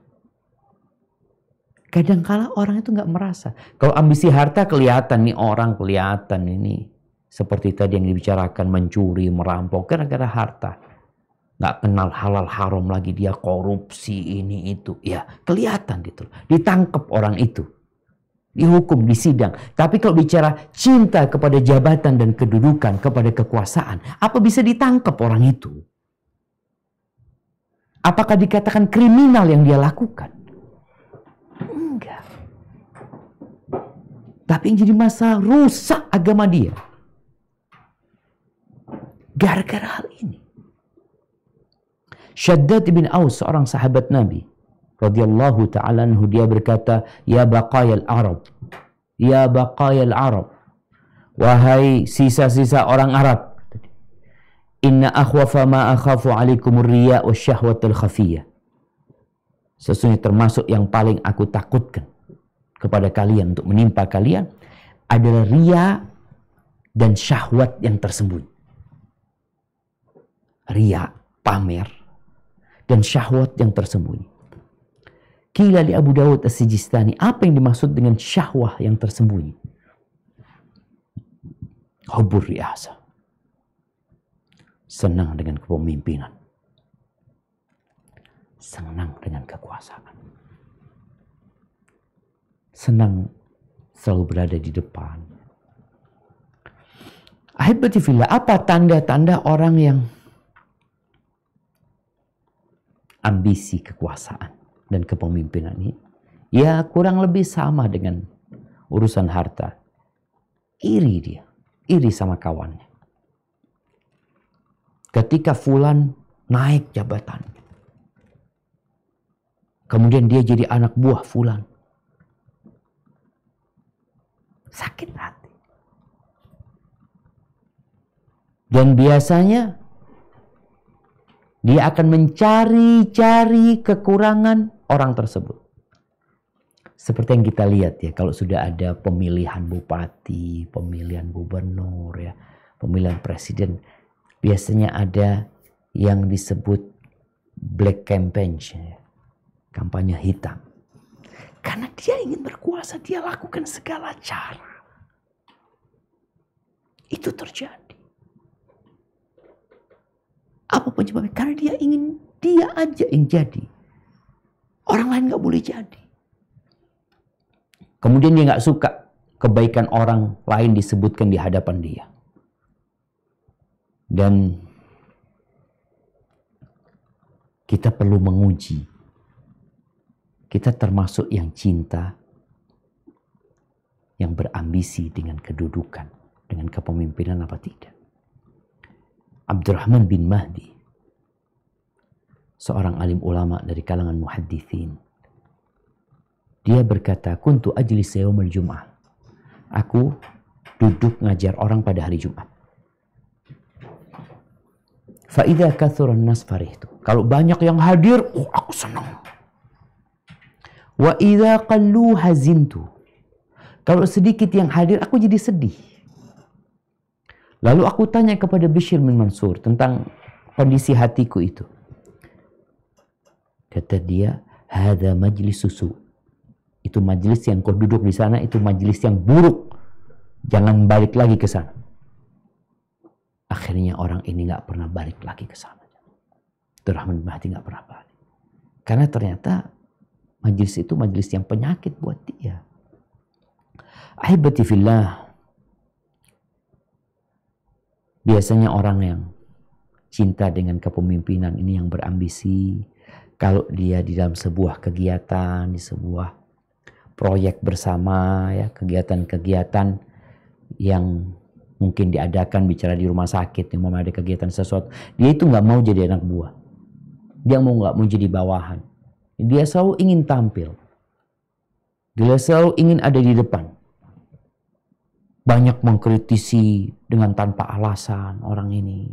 kadangkala orang itu nggak merasa. Kalau ambisi harta kelihatan nih orang, kelihatan ini seperti tadi yang dibicarakan, mencuri, merampok gara-gara harta. Nggak kenal halal haram lagi, dia korupsi ini itu. Ya kelihatan gitu. Ditangkap orang itu. Dihukum, disidang. Tapi kalau bicara cinta kepada jabatan dan kedudukan, kepada kekuasaan, apa bisa ditangkap orang itu? Apakah dikatakan kriminal yang dia lakukan? Enggak. Tapi yang jadi masalah, rusak agama dia. Gara-gara hal ini. Shaddad bin Aus, seorang sahabat Nabi radhiyallahu ta'ala anhu, dia berkata, ya baqayal Arab, ya baqayal Arab, wahai sisa-sisa orang Arab, inna akhwafa ma akhafu alaikumur riya wa syahwatul khafiyah. Sesungguhnya termasuk yang paling aku takutkan kepada kalian, untuk menimpa kalian, adalah riya dan syahwat yang tersembunyi. Riya, pamer, dan syahwat yang tersembunyi. Qila li Abu Dawud As-Sijistani, apa yang dimaksud dengan syahwat yang tersembunyi? Hubbur ri'asa, senang dengan kepemimpinan, senang dengan kekuasaan, senang selalu berada di depan. Ahibati fillah, apa tanda-tanda orang yang ambisi kekuasaan dan kepemimpinan ini? Ya kurang lebih sama dengan urusan harta. Iri dia, iri sama kawannya. Ketika fulan naik jabatan, kemudian dia jadi anak buah fulan, sakit hati. Dan biasanya dia akan mencari-cari kekurangan orang tersebut. Seperti yang kita lihat ya, kalau sudah ada pemilihan bupati, pemilihan gubernur ya, pemilihan presiden, biasanya ada yang disebut black campaign, kampanye hitam. Karena dia ingin berkuasa, dia lakukan segala cara. Itu terjadi. Apa penyebabnya? Karena dia ingin dia aja yang jadi. Orang lain nggak boleh jadi. Kemudian dia nggak suka kebaikan orang lain disebutkan di hadapan dia. Dan kita perlu menguji. Kita termasuk yang cinta, yang berambisi dengan kedudukan, dengan kepemimpinan apa tidak. Abdurrahman bin Mahdi, seorang alim ulama dari kalangan muhaddithin, dia berkata, kuntu ajlis yaumul jum'ah. Aku duduk ngajar orang pada hari Jumat. Fa idza kathuran nas farihtu. Kalau banyak yang hadir, aku senang. Wa idza qallu hazintu. Kalau sedikit yang hadir, aku jadi sedih. Lalu aku tanya kepada Bishr bin Mansur tentang kondisi hatiku itu. Kata dia, hadza majlis susu. Itu majlis yang kau duduk di sana, itu majlis yang buruk. Jangan balik lagi ke sana. Akhirnya orang ini nggak pernah balik lagi ke sana. Abdurrahman bin Mahdi nggak pernah balik. Karena ternyata majlis itu majlis yang penyakit buat dia. Ahibati fillah. Biasanya orang yang cinta dengan kepemimpinan ini yang berambisi, kalau dia di dalam sebuah kegiatan, di sebuah proyek bersama, ya, kegiatan-kegiatan yang mungkin diadakan, bicara di rumah sakit, yang mau ada kegiatan sesuatu, dia itu nggak mau jadi anak buah, dia nggak mau jadi bawahan, dia selalu ingin tampil, dia selalu ingin ada di depan. Banyak mengkritisi dengan tanpa alasan orang ini.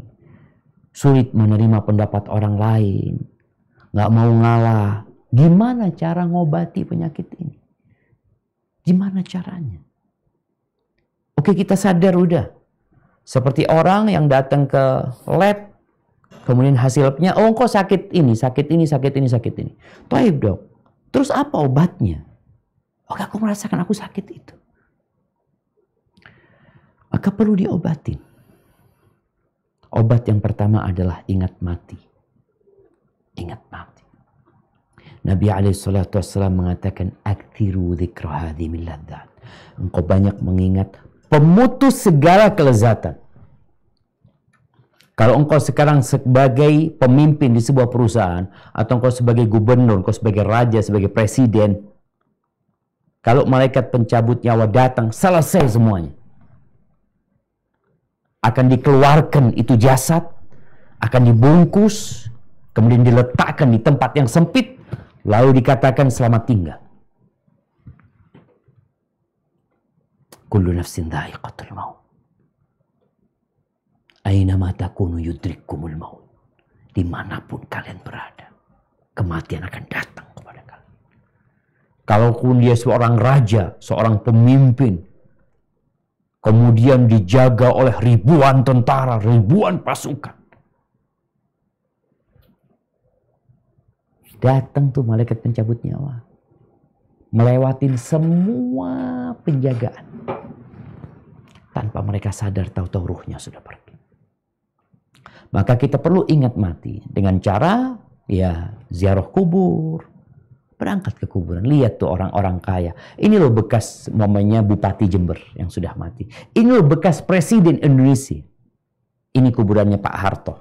Sulit menerima pendapat orang lain. Nggak mau ngalah. Gimana cara ngobati penyakit ini? Gimana caranya? Oke, kita sadar udah. Seperti orang yang datang ke lab. Kemudian hasilnya, oh kok sakit ini, sakit ini, sakit ini, sakit ini. Taib dok. Terus apa obatnya? Oke, aku merasakan aku sakit itu. Maka perlu diobatin. Obat yang pertama adalah ingat mati. Ingat mati. Nabi SAW mengatakan, aktiru dzikra hadhi min ladzat. Engkau banyak mengingat pemutus segala kelezatan. Kalau engkau sekarang sebagai pemimpin di sebuah perusahaan, atau engkau sebagai gubernur, engkau sebagai raja, sebagai presiden, kalau malaikat pencabut nyawa datang, selesai semuanya. Akan dikeluarkan itu jasad, akan dibungkus, kemudian diletakkan di tempat yang sempit, lalu dikatakan selamat tinggal. Kullu nafsin dha'iqatul maut. Ainama takunu yudrikkumul maut. Dimanapun kalian berada, kematian akan datang kepada kalian. Kalaupun dia seorang raja, seorang pemimpin, kemudian dijaga oleh ribuan tentara, ribuan pasukan. Datang tuh malaikat pencabut nyawa. Melewatin semua penjagaan. Tanpa mereka sadar, tahu-tahu ruhnya sudah pergi. Maka kita perlu ingat mati. Dengan cara, ya, ziarah kubur. Berangkat ke kuburan, lihat tuh orang-orang kaya. Ini loh bekas momennya Bupati Jember yang sudah mati. Ini loh bekas Presiden Indonesia. Ini kuburannya Pak Harto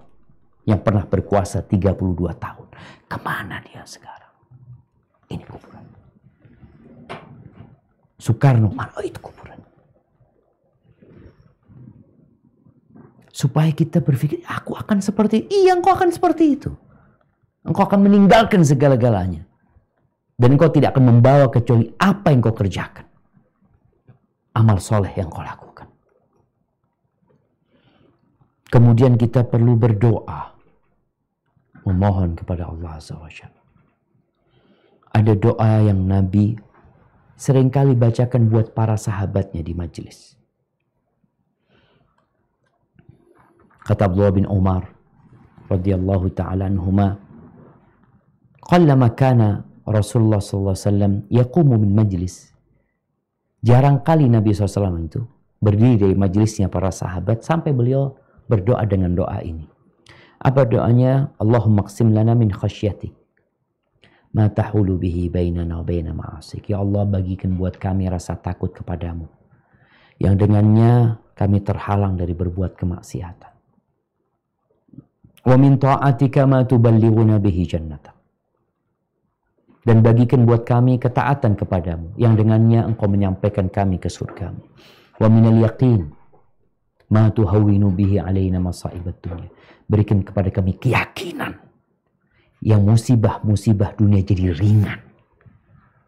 yang pernah berkuasa 32 tahun. Kemana dia sekarang? Ini kuburan. Soekarno, mana? Oh, itu kuburan. Supaya kita berpikir, aku akan seperti itu. Iya, engkau akan seperti itu. Engkau akan meninggalkan segala-galanya. Dan engkau tidak akan membawa kecuali apa yang kau kerjakan. Amal soleh yang kau lakukan. Kemudian kita perlu berdoa. Memohon kepada Allah Azza wa Jalla. Ada doa yang Nabi seringkali bacakan buat para sahabatnya di majelis. Kata Abdullah bin Umar radhiyallahu ta'ala anhuma, qallama kana Rasulullah SAW yaqumu min majlis. Jarang kali Nabi SAW itu berdiri dari majelisnya para sahabat sampai beliau berdoa dengan doa ini. Apa doanya? Allahumma qsim lana min khasyatik ma tahulu bihi bainana wa baina ma'asik. Ya Allah, bagikan buat kami rasa takut kepadamu yang dengannya kami terhalang dari berbuat kemaksiatan. Wa min ta'atika ma tuballighuna bihi jannatak. Dan bagikan buat kami ketaatan kepadamu yang dengannya engkau menyampaikan kami ke surgamu. Wa minal yaqin ma tuhawwinu bihi alaina masaibat dunya. Berikan kepada kami keyakinan yang musibah-musibah dunia jadi ringan.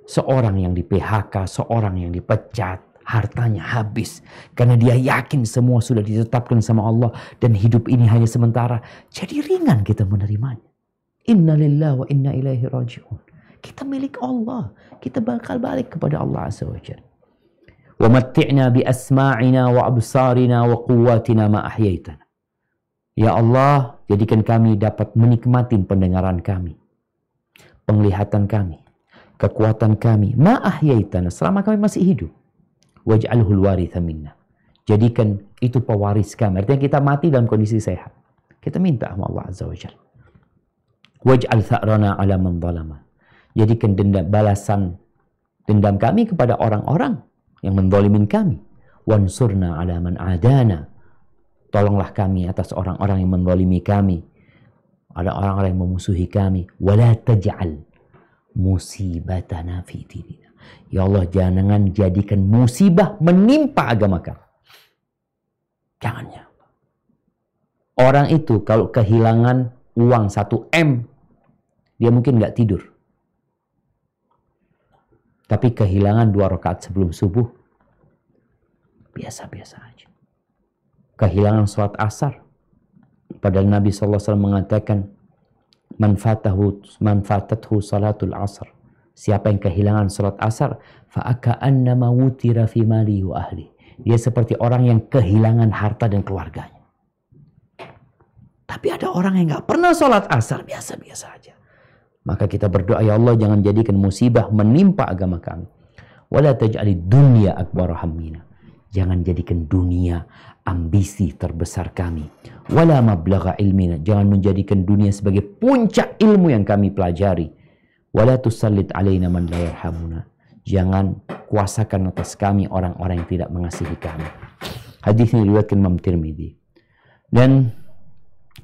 Seorang yang di PHK, seorang yang dipecat, hartanya habis karena dia yakin semua sudah ditetapkan sama Allah dan hidup ini hanya sementara. Jadi ringan kita menerimanya. Inna lillahi wa inna ilaihi raji'un. Kita milik Allah. Kita bakal balik kepada Allah Azza wa Jalla. Wa matti'na bi asma'ina wa absarina wa quwwatina ma ahyaitana. Ya Allah, jadikan kami dapat menikmati pendengaran kami, penglihatan kami, kekuatan kami, ma ahyaitana, selama kami masih hidup. Waj'alhul waritha minna. Jadikan itu pewaris kami. Artinya kita mati dalam kondisi sehat. Kita minta sama Allah Azza wa Jalla. Waj'al tha'rana ala man zalama. Jadikan balasan dendam kami kepada orang-orang yang menzalimin kami. Wansurna ala man adana. Tolonglah kami atas orang-orang yang menzalimi kami. Ada orang-orang yang memusuhi kami. Wala taj'al musibatana fi dinina. Ya Allah, jangan jadikan musibah menimpa agama kami. Jangannya. Orang itu kalau kehilangan uang 1 M, dia mungkin nggak tidur. Tapi kehilangan 2 rakaat sebelum subuh, biasa-biasa aja. Kehilangan sholat asar. Padahal Nabi SAW mengatakan, man fatathu salatul asar. Siapa yang kehilangan sholat asar, fa'aka'annama wutira fi mali wa ahli. Dia seperti orang yang kehilangan harta dan keluarganya. Tapi ada orang yang nggak pernah sholat asar, biasa-biasa aja. Maka kita berdoa, ya Allah, jangan jadikan musibah menimpa agama kami. Wala taj'alid dunya akbar hammina. Jangan jadikan dunia ambisi terbesar kami. Wala mablagha ilmina. Jangan menjadikan dunia sebagai puncak ilmu yang kami pelajari. Wala tusallit alaina man la yarhamuna. Jangan kuasakan atas kami orang-orang yang tidak mengasihi kami. Hadis ini diriwayatkan Imam Tirmidzi. Dan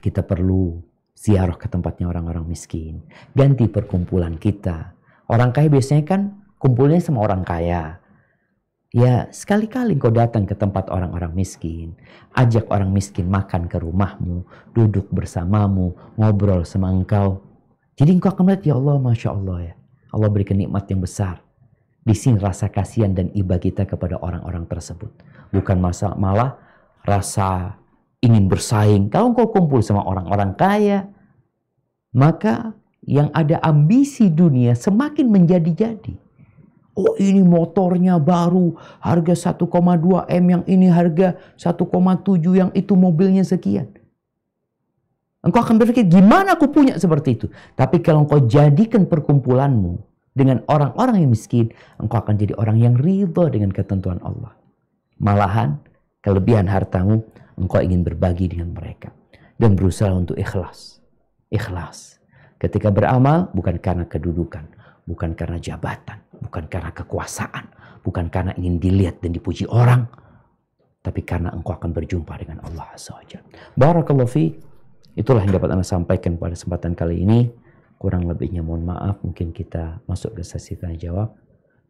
kita perlu ziarah ke tempatnya orang-orang miskin. Ganti perkumpulan kita. Orang kaya biasanya kan kumpulnya sama orang kaya. Ya, sekali-kali kau datang ke tempat orang-orang miskin. Ajak orang miskin makan ke rumahmu. Duduk bersamamu. Ngobrol sama engkau. Jadi engkau akan melihat, ya Allah, Masya Allah ya. Allah berikan nikmat yang besar. Di sini rasa kasihan dan iba kita kepada orang-orang tersebut. Bukan malah rasa ingin bersaing. Kalau engkau kumpul sama orang-orang kaya, maka yang ada ambisi dunia semakin menjadi-jadi. Oh, ini motornya baru, harga 1,2 M, yang ini harga 1,7, yang itu mobilnya sekian. Engkau akan berpikir, gimana aku punya seperti itu? Tapi kalau engkau jadikan perkumpulanmu dengan orang-orang yang miskin, engkau akan jadi orang yang ridha dengan ketentuan Allah. Malahan, kelebihan hartamu, engkau ingin berbagi dengan mereka. Dan berusaha untuk ikhlas. Ikhlas. Ketika beramal, bukan karena kedudukan. Bukan karena jabatan. Bukan karena kekuasaan. Bukan karena ingin dilihat dan dipuji orang. Tapi karena engkau akan berjumpa dengan Allah Azza wa Jalla. Barakallahu fiik. Itulah yang dapat Anda sampaikan pada kesempatan kali ini. Kurang lebihnya mohon maaf. Mungkin kita masuk ke sesi tanya jawab.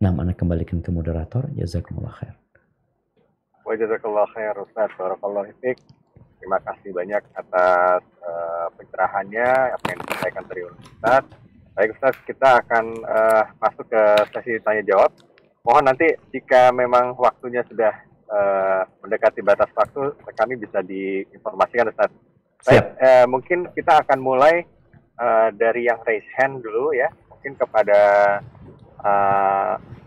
Nah, Anda kembalikan ke moderator. Jazakumullah khair. Wa jazakallah khair Ustaz. Barakallahu fiik. Terima kasih banyak atas pencerahannya apa yang disampaikan dari Ustaz. Baik Ustaz, kita akan masuk ke sesi tanya jawab. Mohon nanti jika memang waktunya sudah mendekati batas waktu, kami bisa diinformasikan Ustaz. Baik, mungkin kita akan mulai dari yang raise hand dulu ya. Mungkin kepada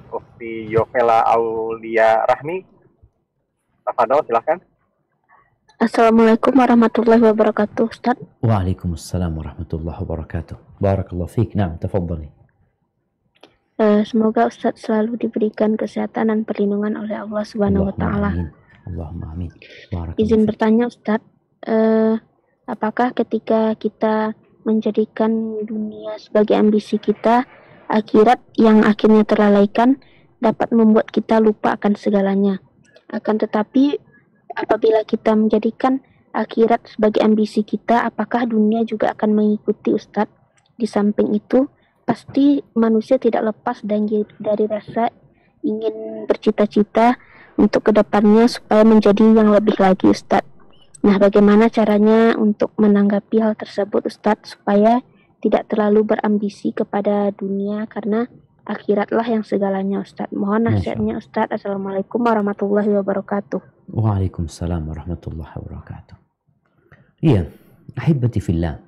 Ufti Yovela Aulia Rahmi. Tafadhol, silahkan. Assalamualaikum warahmatullahi wabarakatuh, Ustaz. Waalaikumsalam warahmatullahi wabarakatuh. Barakallahu fiik. Naam, tafadhali. Semoga Ustaz selalu diberikan kesehatan dan perlindungan oleh Allah Subhanahu wa taala. Allahumma amin. Izin bertanya Ustaz, Apakah ketika kita menjadikan dunia sebagai ambisi kita, akhirat yang akhirnya terlalaikan dapat membuat kita lupa akan segalanya. Akan tetapi, apabila kita menjadikan akhirat sebagai ambisi kita, apakah dunia juga akan mengikuti Ustadz? Di samping itu, pasti manusia tidak lepas dari rasa ingin bercita-cita untuk kedepannya supaya menjadi yang lebih lagi, Ustadz. Nah, bagaimana caranya untuk menanggapi hal tersebut, Ustadz, supaya tidak terlalu berambisi kepada dunia, karena akhiratlah yang segalanya, Ustadz. Mohon nasihatnya, Ustadz. Assalamualaikum warahmatullahi wabarakatuh. Waalaikumsalam warahmatullahi wabarakatuh. Iya, ahibati fillah.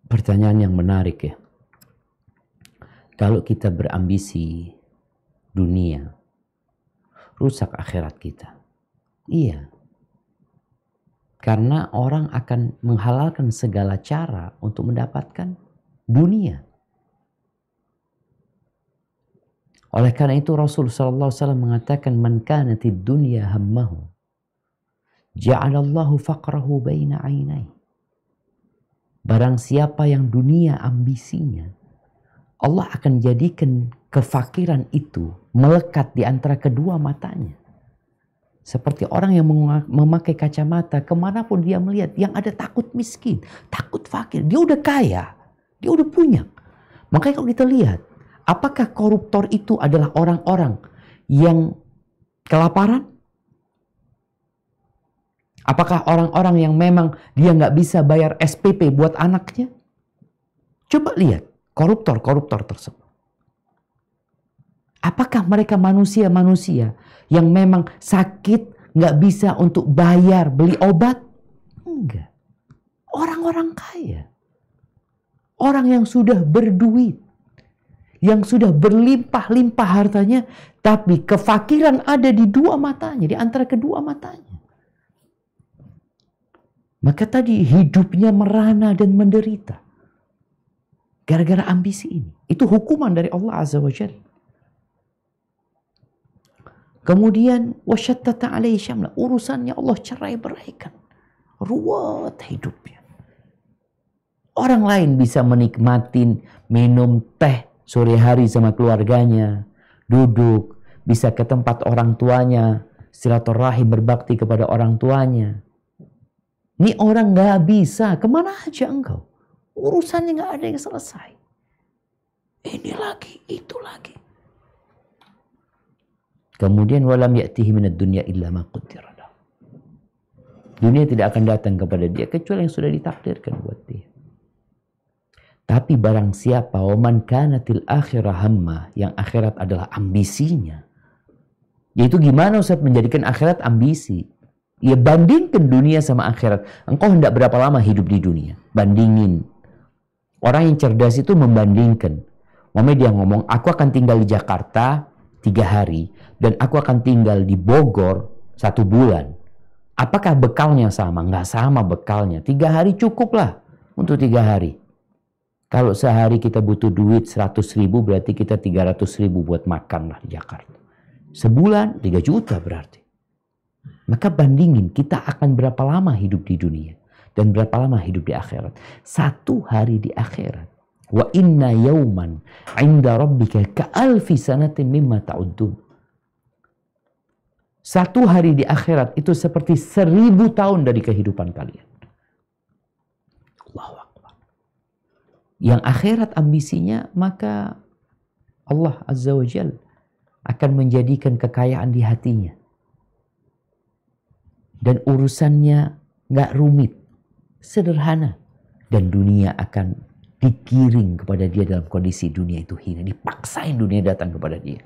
Pertanyaan yang menarik ya. Kalau kita berambisi dunia, rusak akhirat kita. Iya. Karena orang akan menghalalkan segala cara untuk mendapatkan dunia. Oleh karena itu Rasul sallallahu alaihi wasallam mengatakan, "Man kanatid dunya hammahu, ja'alallahu faqrahu baina 'ainai." Barang siapa yang dunia ambisinya, Allah akan jadikan kefakiran itu melekat di antara kedua matanya. Seperti orang yang memakai kacamata, kemanapun dia melihat, yang ada takut miskin, takut fakir. Dia udah kaya, dia udah punya. Makanya kalau kita lihat, apakah koruptor itu adalah orang-orang yang kelaparan? Apakah orang-orang yang memang dia nggak bisa bayar SPP buat anaknya? Coba lihat koruptor-koruptor tersebut. Apakah mereka manusia-manusia yang memang sakit, nggak bisa untuk bayar, beli obat? Enggak. Orang-orang kaya. Orang yang sudah berduit. Yang sudah berlimpah-limpah hartanya. Tapi kefakiran ada di dua matanya, di antara kedua matanya. Maka tadi hidupnya merana dan menderita. Gara-gara ambisi ini. Itu hukuman dari Allah Azza wa Jalla. Kemudian wasyattata alaihi syamla, urusannya Allah cerai-beraikan. Ruwet hidupnya. Orang lain bisa menikmatin minum teh sore hari sama keluarganya, duduk, bisa ke tempat orang tuanya, silaturahim berbakti kepada orang tuanya. Ini orang nggak bisa, kemana aja engkau? Urusannya nggak ada yang selesai. Ini lagi, itu lagi. Kemudian walam ya'tihi minad dunya illa ma qaddara lahu. Dunia tidak akan datang kepada dia kecuali yang sudah ditakdirkan buat dia. Tapi barang siapa waman kanatil akhirah hamma, yang akhirat adalah ambisinya. Yaitu gimana Ustaz menjadikan akhirat ambisi? Ya bandingkan dunia sama akhirat. Engkau hendak berapa lama hidup di dunia? Bandingin. Orang yang cerdas itu membandingkan. Dia ngomong, aku akan tinggal di Jakarta 3 hari. Dan aku akan tinggal di Bogor 1 bulan. Apakah bekalnya sama? Nggak sama bekalnya. 3 hari cukup lah untuk 3 hari. Kalau sehari kita butuh duit 100.000, berarti kita 300.000 buat makan lah di Jakarta. Sebulan 3 juta berarti. Maka bandingin kita akan berapa lama hidup di dunia. Dan berapa lama hidup di akhirat. 1 hari di akhirat. Wa inna yawman inda rabbika ka'alfi sanatin mimma ta'uddun. 1 hari di akhirat itu seperti 1000 tahun dari kehidupan kalian. Allahu Akbar. Yang akhirat ambisinya, maka Allah Azza wa Jal akan menjadikan kekayaan di hatinya. Dan urusannya nggak rumit, sederhana. Dan dunia akan digiring kepada dia dalam kondisi dunia itu hina. Dipaksain dunia datang kepada dia.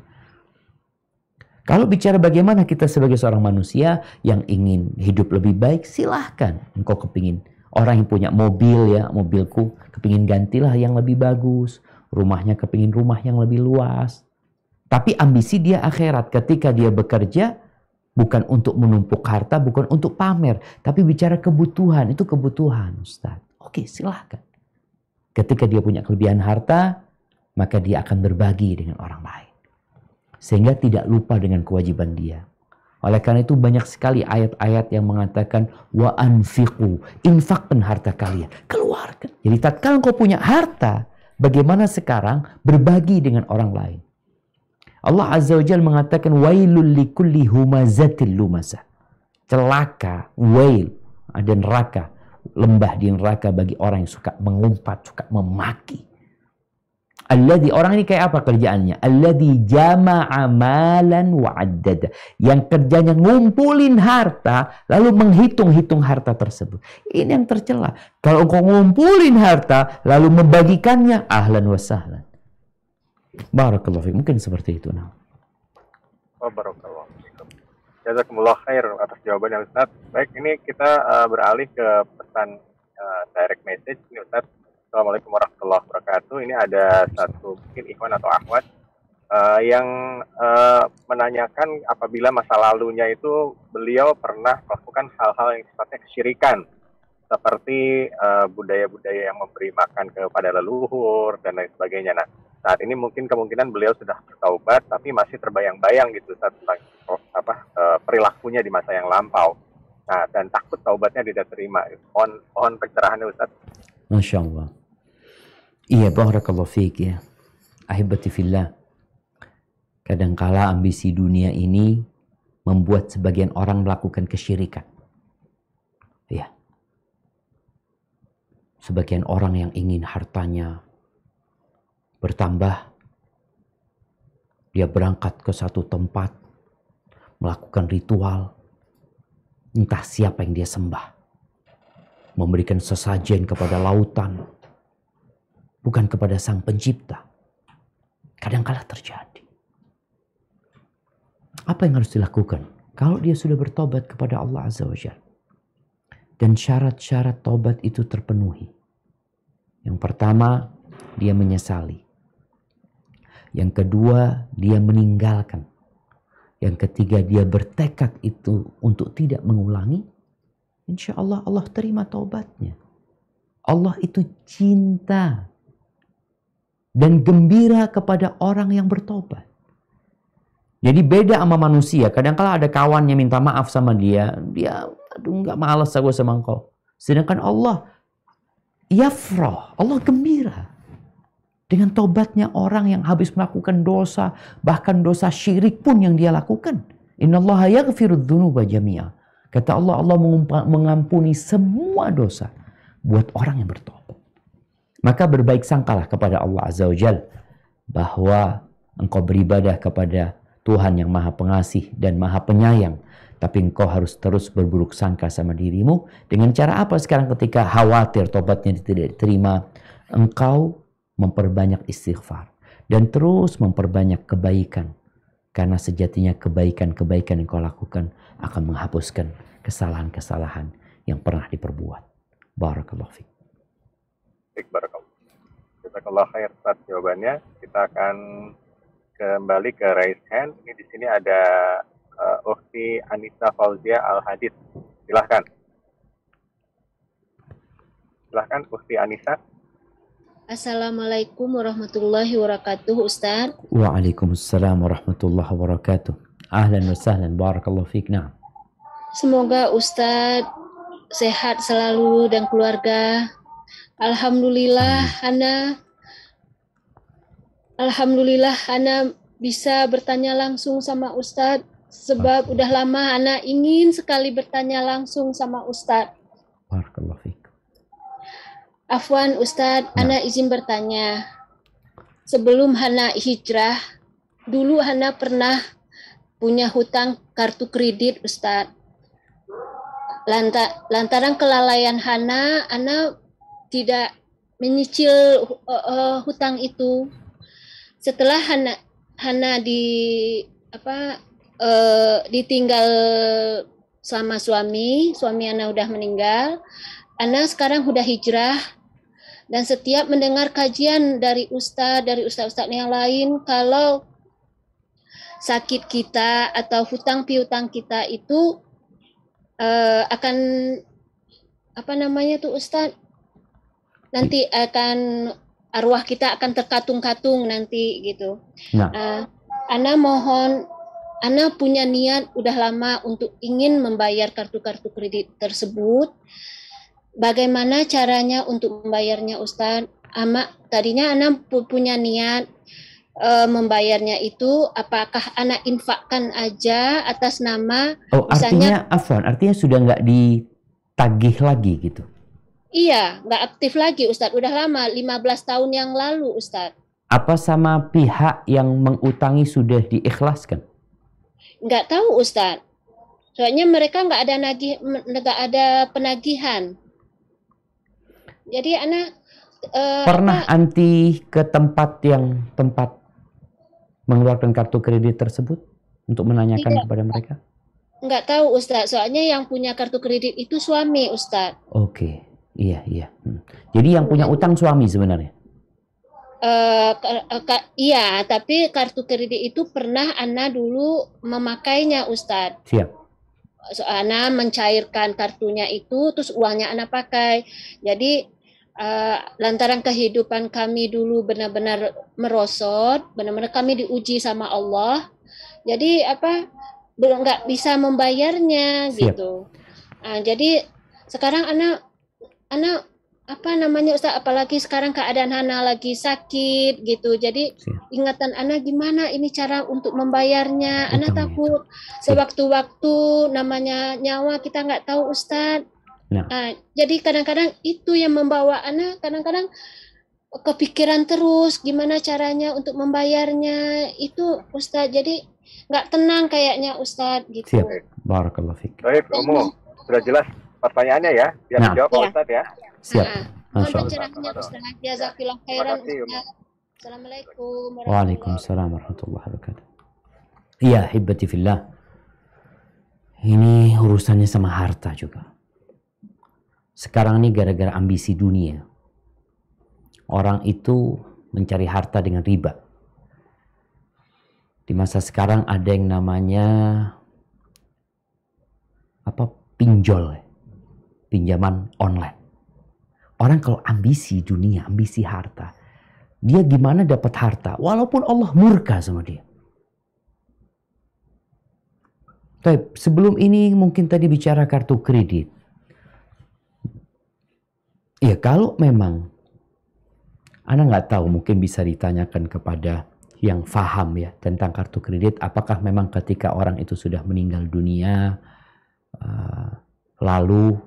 Kalau bicara bagaimana kita sebagai seorang manusia yang ingin hidup lebih baik, silahkan. Engkau kepingin, orang yang punya mobil ya, mobilku, kepingin gantilah yang lebih bagus. Rumahnya kepingin rumah yang lebih luas. Tapi ambisi dia akhirat. Ketika dia bekerja, bukan untuk menumpuk harta, bukan untuk pamer. Tapi bicara kebutuhan, itu kebutuhan Ustaz. Oke, silahkan. Ketika dia punya kelebihan harta, maka dia akan berbagi dengan orang lain. Sehingga tidak lupa dengan kewajiban dia. Oleh karena itu banyak sekali ayat-ayat yang mengatakan wa anfiqu, infakkan harta kalian, keluarkan. Jadi tatkala engkau punya harta, bagaimana sekarang berbagi dengan orang lain. Allah Azza wa Jalla mengatakan wailul likulli humazatil lumazah. Celaka, wail, ada neraka, lembah di neraka bagi orang yang suka mengumpat, suka memaki. Alladhi, orang ini kayak apa kerjaannya? Alladhi jama'a malan wa'addada. Yang kerjanya ngumpulin harta, lalu menghitung-hitung harta tersebut. Ini yang tercela. Kalau engkau ngumpulin harta, lalu membagikannya, ahlan wa sahlan. Barakallahu fiik. Mungkin seperti itu. Nah. Oh, barakallahu fiikum. Jazakumullah khair atas jawabannya Ustaz. Baik, ini kita beralih ke pesan direct message ini Ustaz. Assalamualaikum warahmatullahi wabarakatuh. Ini ada satu mungkin ikhwan atau akhwat yang menanyakan apabila masa lalunya itu beliau pernah melakukan hal-hal yang sifatnya kesyirikan, seperti budaya-budaya yang memberi makan kepada leluhur dan lain sebagainya. Nah, saat ini mungkin kemungkinan beliau sudah bertaubat, tapi masih terbayang-bayang gitu Ustaz, tentang perilakunya di masa yang lampau. Nah, dan takut taubatnya tidak terima. Mohon pencerahannya Ustaz. Masya Allah. Iya, barakallahu fiik ya. Ahibati fillah. Kadangkala ambisi dunia ini membuat sebagian orang melakukan kesyirikan. Ya. Sebagian orang yang ingin hartanya bertambah, dia berangkat ke satu tempat, melakukan ritual, entah siapa yang dia sembah. Memberikan sesajen kepada lautan, bukan kepada sang pencipta. Kadangkala terjadi. Apa yang harus dilakukan? Kalau dia sudah bertobat kepada Allah Azza wa Jalla, dan syarat-syarat tobat itu terpenuhi. Yang pertama, dia menyesali. Yang kedua, dia meninggalkan. Yang ketiga, dia bertekad itu untuk tidak mengulangi. Insya Allah, Allah terima taubatnya. Allah itu cinta dan gembira kepada orang yang bertobat. Jadi beda sama manusia. Kadang-kala ada kawannya minta maaf sama dia. Dia, aduh nggak malas aku sama engkau. Sedangkan Allah, yafrah, Allah gembira dengan tobatnya orang yang habis melakukan dosa, bahkan dosa syirik pun yang dia lakukan. Innallaha yaghfirudz dzunuba jami'a. Kata Allah, Allah mengampuni semua dosa buat orang yang bertobat. Maka berbaik sangkalah kepada Allah Azza wa Jalla bahwa engkau beribadah kepada Tuhan yang Maha Pengasih dan Maha Penyayang. Tapi engkau harus terus berburuk sangka sama dirimu. Dengan cara apa sekarang ketika khawatir tobatnya tidak diterima? Engkau memperbanyak istighfar. Dan terus memperbanyak kebaikan. Karena sejatinya kebaikan-kebaikan yang kau lakukan akan menghapuskan kesalahan-kesalahan yang pernah diperbuat. Barakallahu fiik. Baik, barakallahu. Jazakallahu khair atas jawabannya. Kita akan kembali ke raise hand. Ini di sini ada Ukhti Anissa Fauzia Al-Hadid. Silahkan. Silahkan Ukhti Anissa. Assalamualaikum warahmatullahi wabarakatuh, Ustaz. Waalaikumsalam warahmatullahi wabarakatuh. Ahlan wa sahlan, barakallahu fiik. Na'am. Semoga Ustaz sehat selalu dan keluarga. Alhamdulillah Ana bisa bertanya langsung sama Ustaz. Sebab udah lama Ana ingin sekali bertanya langsung sama Ustaz. Barakallahu fiik. Afwan Ustaz, Ana izin bertanya. Sebelum Ana hijrah, dulu Ana pernah punya hutang kartu kredit Ustaz. Lantaran kelalaian Ana tidak menyicil hutang itu. Setelah Hana ditinggal sama suami Ana udah meninggal. Ana sekarang udah hijrah dan setiap mendengar kajian dari ustaz yang lain, kalau sakit kita atau hutang piutang kita itu akan Ustaz, nanti akan arwah kita akan terkatung-katung nanti gitu. Ana mohon Ana punya niat udah lama untuk ingin membayar kartu-kartu kredit tersebut. Bagaimana caranya untuk membayarnya, Ustadz? Tadinya Ana punya niat membayarnya itu, apakah Ana infakkan aja atas nama, misalnya, artinya sudah nggak ditagih lagi gitu? Iya, nggak aktif lagi, Ustadz. Udah lama, 15 tahun yang lalu, Ustadz. Apa sama pihak yang mengutangi sudah diikhlaskan? Nggak tahu, Ustadz. Soalnya mereka nggak ada penagihan. Jadi Ana pernah anti ke tempat mengeluarkan kartu kredit tersebut untuk menanyakan kepada mereka? Nggak tahu, Ustadz. Soalnya yang punya kartu kredit itu suami, Ustadz. Oke, iya. Jadi yang punya utang suami sebenarnya? Iya, tapi kartu kredit itu pernah Ana dulu memakainya, Ustadz. Siap. Ana mencairkan kartunya itu, terus uangnya Ana pakai. Jadi lantaran kehidupan kami dulu benar-benar merosot, benar-benar kami diuji sama Allah. Jadi belum nggak bisa membayarnya. Siap. Gitu. Jadi sekarang Ana Ustaz, apalagi sekarang keadaan Ana lagi sakit gitu. Jadi ingatan Ana gimana ini cara untuk membayarnya. Ana takut sewaktu-waktu namanya nyawa kita nggak tahu, Ustaz. Jadi kadang-kadang itu yang membawa Ana kadang-kadang kepikiran terus gimana caranya untuk membayarnya itu, Ustaz. Jadi nggak tenang kayaknya, Ustaz gitu. Siap. Barakallahu fiik. Baik, sudah jelas pertanyaannya ya, biar dijawab Pak Ustadz ya. Siap. Masya Allah. Jazakallahu khairan, Ustaz. Assalamualaikum. Waalaikumsalam warahmatullahi wabarakatuh. Iya, hibbati fillah. Ini urusannya sama harta juga. Sekarang ini gara-gara ambisi dunia. Orang itu mencari harta dengan riba. Di masa sekarang ada yang namanya pinjol, pinjaman online. Orang kalau ambisi dunia, ambisi harta, dia gimana dapat harta walaupun Allah murka sama dia. Tapi sebelum ini mungkin tadi bicara kartu kredit. Ya kalau memang Anda nggak tahu, mungkin bisa ditanyakan kepada yang faham ya tentang kartu kredit. Apakah memang ketika orang itu sudah meninggal dunia lalu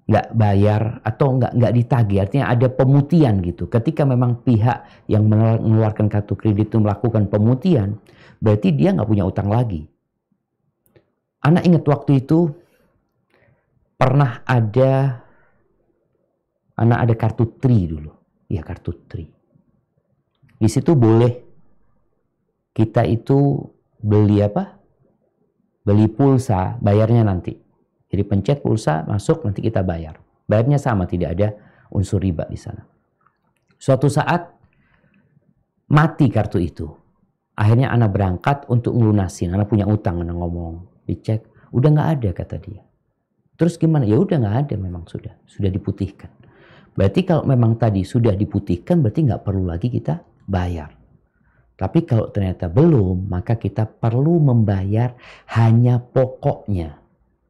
nggak bayar atau nggak ditagih, artinya ada pemutihan gitu. Ketika memang pihak yang mengeluarkan kartu kredit itu melakukan pemutihan, berarti dia nggak punya utang lagi. Anak ingat waktu itu pernah ada kartu Tri dulu, ya kartu Tri. Di situ boleh kita itu beli beli pulsa, bayarnya nanti. Jadi pencet pulsa, masuk, nanti kita bayar. Bayarnya sama, tidak ada unsur riba di sana. Suatu saat mati kartu itu. Akhirnya Ana berangkat untuk ngelunasin. Ana punya utang, Ana ngomong, dicek, udah nggak ada kata dia. Terus gimana? Ya udah nggak ada, memang sudah diputihkan. Berarti kalau memang tadi sudah diputihkan, berarti nggak perlu lagi kita bayar. Tapi kalau ternyata belum, maka kita perlu membayar hanya pokoknya.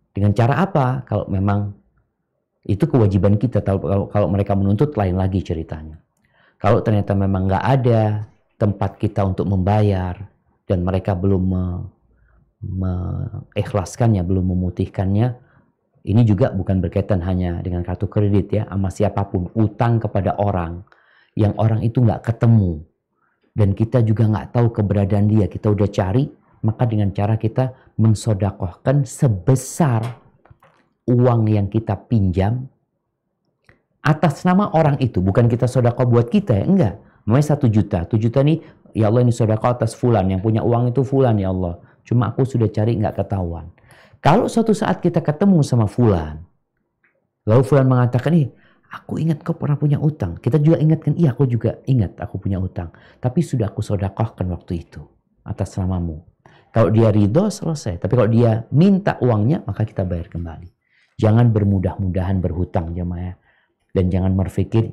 Dengan cara apa? Kalau memang itu kewajiban kita. Kalau mereka menuntut lain lagi ceritanya. Kalau ternyata memang nggak ada tempat kita untuk membayar dan mereka belum mengikhlaskannya, belum memutihkannya, ini juga bukan berkaitan hanya dengan kartu kredit ya, sama siapapun. Utang kepada orang yang orang itu nggak ketemu dan kita juga nggak tahu keberadaan dia, kita udah cari, maka dengan cara kita mensodakohkan sebesar uang yang kita pinjam atas nama orang itu. Bukan kita sodakoh buat kita ya, enggak. Namanya 1 juta. 1 juta nih, ya Allah ini sodakoh atas fulan. Yang punya uang itu fulan ya Allah. Cuma aku sudah cari nggak ketahuan. Kalau suatu saat kita ketemu sama fulan, lalu fulan mengatakan, aku ingat kau pernah punya utang. Kita juga ingatkan, iya aku juga ingat aku punya utang. Tapi sudah aku sodakohkan waktu itu atas namamu. Kalau dia ridho, selesai. Tapi kalau dia minta uangnya, maka kita bayar kembali. Jangan bermudah-mudahan berhutang jemaah. Dan jangan berpikir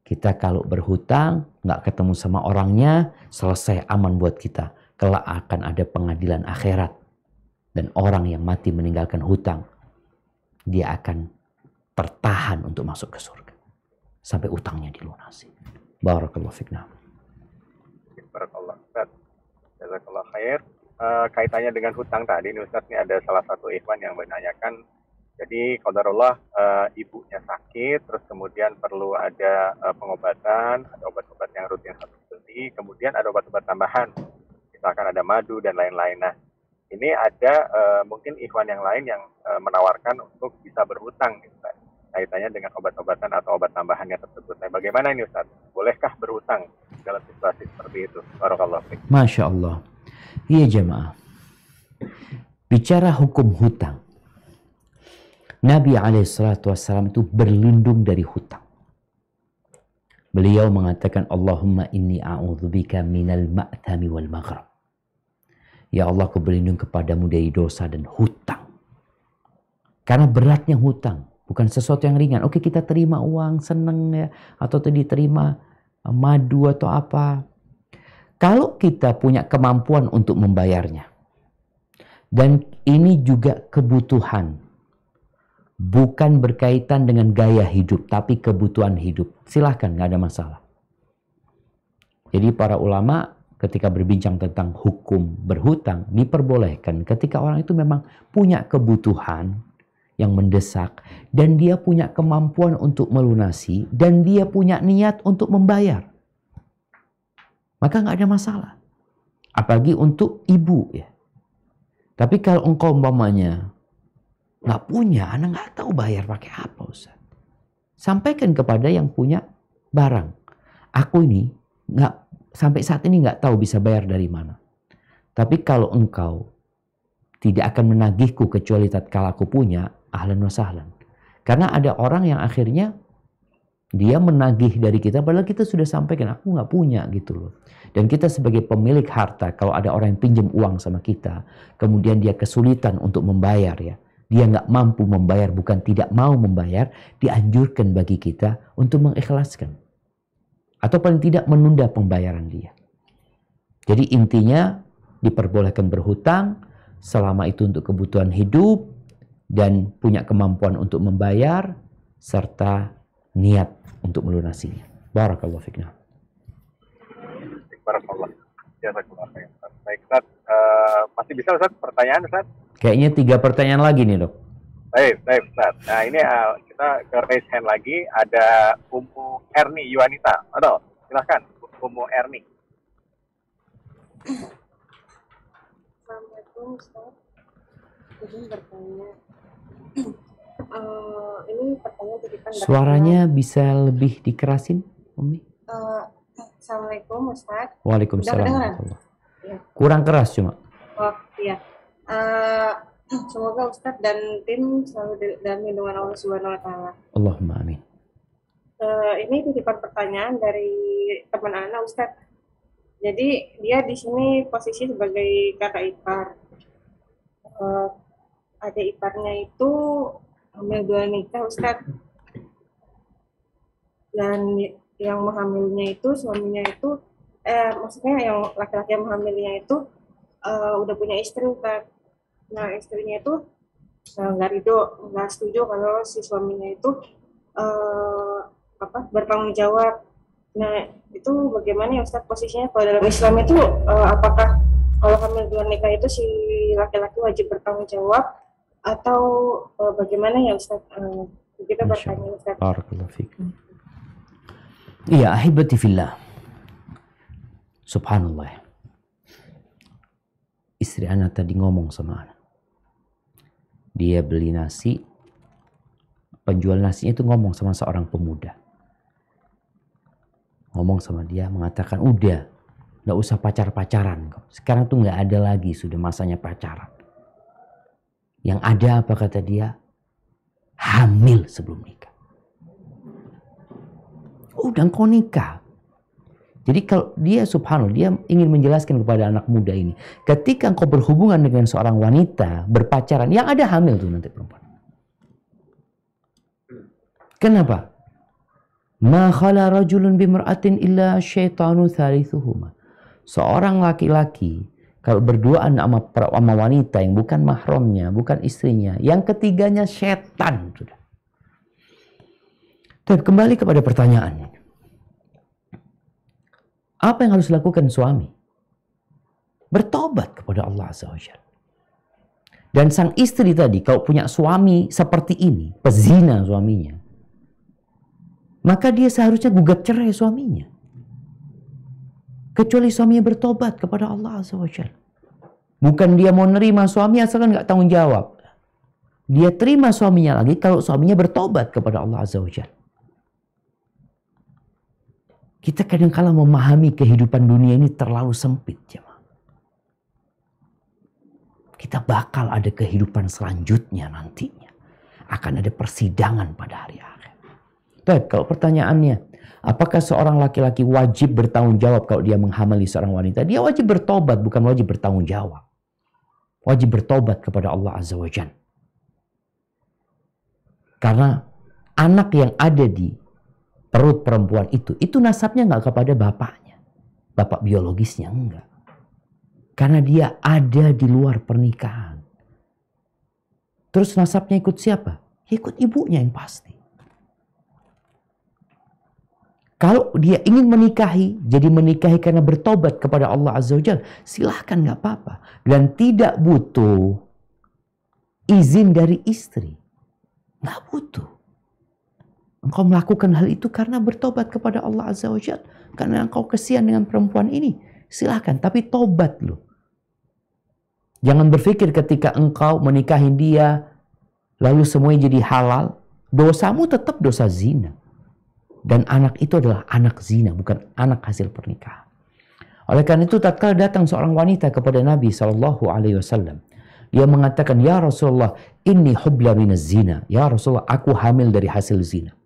Kita kalau berhutang, nggak ketemu sama orangnya, selesai, aman buat kita. Kelak akan ada pengadilan akhirat. Dan orang yang mati meninggalkan hutang, dia akan tertahan untuk masuk ke surga. Sampai utangnya dilunasi. Barakallahu fikna. Barakallah Ustaz. Jazakallah khair. Kaitannya dengan hutang tadi nih Ustaz, ini ada salah satu ikhwan yang menanyakan, jadi qadarullah ibunya sakit, terus kemudian perlu ada pengobatan, ada obat-obat yang rutin harus beli, kemudian ada obat-obat tambahan, misalkan ada madu dan lain-lain. Nah, ini ada mungkin ikhwan yang lain yang menawarkan untuk bisa berhutang, Ustaz, kaitannya dengan obat-obatan atau obat tambahannya tersebut. Nah, bagaimana ini Ustaz? Bolehkah berhutang dalam situasi seperti itu? Barakallahu fiik. Masya Allah. Iya jemaah. Bicara hukum hutang, Nabi SAW itu berlindung dari hutang. Beliau mengatakan, Allahumma inni a'udzubika minal ma'thami wal maghrab. Ya Allah, aku berlindung kepadamu dari dosa dan hutang. Karena beratnya hutang, bukan sesuatu yang ringan. Oke, kita terima uang, seneng ya, atau diterima madu atau apa. Kalau kita punya kemampuan untuk membayarnya, dan ini juga kebutuhan, bukan berkaitan dengan gaya hidup, tapi kebutuhan hidup, silahkan, nggak ada masalah. Jadi para ulama ketika berbincang tentang hukum berhutang, diperbolehkan ketika orang itu memang punya kebutuhan yang mendesak, dan dia punya kemampuan untuk melunasi, dan dia punya niat untuk membayar. Maka nggak ada masalah. Apalagi untuk ibu ya. Tapi kalau engkau umpamanya nggak punya, anak nggak tahu bayar pakai apa Ustaz, sampaikan kepada yang punya barang. Aku ini sampai saat ini nggak tahu bisa bayar dari mana. Tapi kalau engkau tidak akan menagihku kecuali tatkala aku punya, ahlan wa sahlan. Karena ada orang yang akhirnya dia menagih dari kita, padahal kita sudah sampaikan, aku nggak punya gitu loh. Dan kita sebagai pemilik harta, kalau ada orang yang pinjam uang sama kita, kemudian dia kesulitan untuk membayar ya, dia nggak mampu membayar, bukan tidak mau membayar, dianjurkan bagi kita untuk mengikhlaskan. Atau paling tidak menunda pembayaran dia. Jadi intinya diperbolehkan berhutang, selama itu untuk kebutuhan hidup, dan punya kemampuan untuk membayar, serta niat untuk melunasinya. Barakallahu fikna. Barakallah. Jazakallah khair. Baik Ustaz, masih bisa Ustaz pertanyaan Ustaz? Kayaknya 3 pertanyaan lagi nih dok. Baik Ustaz. Nah ini kita ke raise hand lagi, ada Ummu Erni Yuanita. Aduh, silahkan Ummu Erni. Assalamualaikum Ustaz. Izin bertanya. Ini pertanyaan titipan. Suaranya bisa lebih dikerasin, Umi? Assalamualaikum Ustaz. Waalaikumsalam. Ya. Kurang keras cuma. Oh iya. Semoga Ustaz dan tim selalu dalam lindungan Allah Subhanahu Wa Taala. Allahumma amin. Ini titipan pertanyaan dari teman anak Ustaz. Jadi dia di sini posisi sebagai kakak ipar. Adik iparnya itu hamil 2 nikah Ustaz. Dan yang menghamilnya itu suaminya itu maksudnya yang laki-laki yang menghamilnya itu udah punya istri Ustaz. Nah istrinya itu nggak setuju kalau si suaminya itu bertanggung jawab. Nah itu bagaimana ya Ustaz posisinya kalau dalam Islam itu apakah kalau hamil 2 nikah itu si laki-laki wajib bertanggung jawab atau bagaimana ya Ustaz? Kita bertanya Ustaz. Barakallahu fiik. Iya, ahibati fillah. Subhanallah. Istri anak tadi ngomong sama anak. Dia beli nasi, penjual nasinya itu ngomong sama seorang pemuda. Ngomong sama dia, mengatakan, udah, nggak usah pacar-pacaran. Sekarang tuh nggak ada lagi, sudah masanya pacaran. Yang ada apa kata dia? Hamil sebelum nikah. Udah engkau nikah. Jadi kalau dia subhanallah, dia ingin menjelaskan kepada anak muda ini. Ketika engkau berhubungan dengan seorang wanita, berpacaran, yang ada hamil tuh nanti perempuan. Kenapa? Ma khala rajulun bimra'atin illa syaitanu thalithuhuma. Seorang laki-laki kalau berduaan sama wanita yang bukan mahramnya, bukan istrinya, yang ketiganya setan. Dan kembali kepada pertanyaannya. Apa yang harus dilakukan suami? Bertobat kepada Allah Azza wa Jalla. Dan sang istri tadi kalau punya suami seperti ini, pezina suaminya, maka dia seharusnya gugat cerai suaminya. Kecuali suaminya bertobat kepada Allah Azza wa Jalla. Bukan dia mau nerima suami asalkan nggak tanggung jawab. Dia terima suaminya lagi kalau suaminya bertobat kepada Allah Azza wa Jalla. Kita kadang-kala memahami kehidupan dunia ini terlalu sempit, jemaah. Kita bakal ada kehidupan selanjutnya nantinya. Akan ada persidangan pada hari akhir. Baik, kalau pertanyaannya, apakah seorang laki-laki wajib bertanggung jawab kalau dia menghamili seorang wanita? Dia wajib bertobat, bukan wajib bertanggung jawab. Wajib bertobat kepada Allah Azza wa Jalla. Karena anak yang ada di perut perempuan itu nasabnya nggak kepada bapaknya. Bapak biologisnya enggak. Karena dia ada di luar pernikahan. Terus nasabnya ikut siapa? Ikut ibunya yang pasti. Kalau dia ingin menikahi, jadi menikahi karena bertobat kepada Allah Azza wa Jalla, silahkan nggak apa-apa. Dan tidak butuh izin dari istri. Nggak butuh. Engkau melakukan hal itu karena bertobat kepada Allah Azza wa Jalla. Karena engkau kesian dengan perempuan ini. Silahkan, tapi tobat loh. Jangan berpikir ketika engkau menikahi dia, lalu semuanya jadi halal. Dosamu tetap dosa zina. Dan anak itu adalah anak zina, bukan anak hasil pernikahan. Oleh karena itu, tatkala datang seorang wanita kepada Nabi SAW. Dia mengatakan, ya Rasulullah, inni hubla minaz zina. Ya Rasulullah, aku hamil dari hasil zina.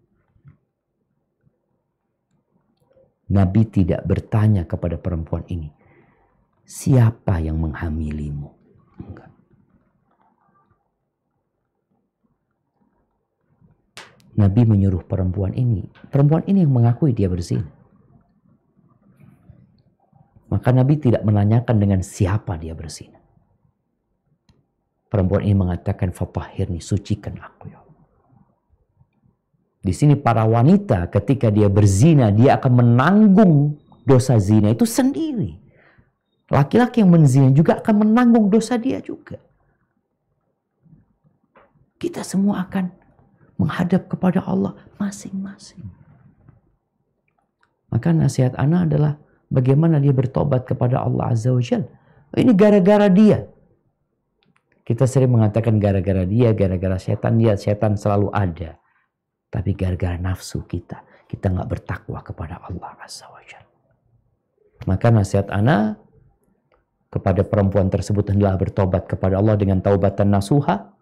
Nabi tidak bertanya kepada perempuan ini, siapa yang menghamilimu? Enggak. Nabi menyuruh perempuan ini yang mengakui dia berzina. Maka Nabi tidak menanyakan dengan siapa dia berzina. Perempuan ini mengatakan, fatahhirni, sucikan aku ya Allah. Di sini para wanita ketika dia berzina, dia akan menanggung dosa zina itu sendiri. Laki-laki yang menzina juga akan menanggung dosa dia juga. Kita semua akan menghadap kepada Allah masing-masing. Maka nasihat ana adalah bagaimana dia bertobat kepada Allah Azza wa Jalla. Ini gara-gara dia. Kita sering mengatakan gara-gara dia, gara-gara setan dia, setan selalu ada. Tapi gara-gara nafsu kita nggak bertakwa kepada Allah Azza wa Jalla. Maka nasihat ana kepada perempuan tersebut adalah bertobat kepada Allah dengan taubatan nasuha.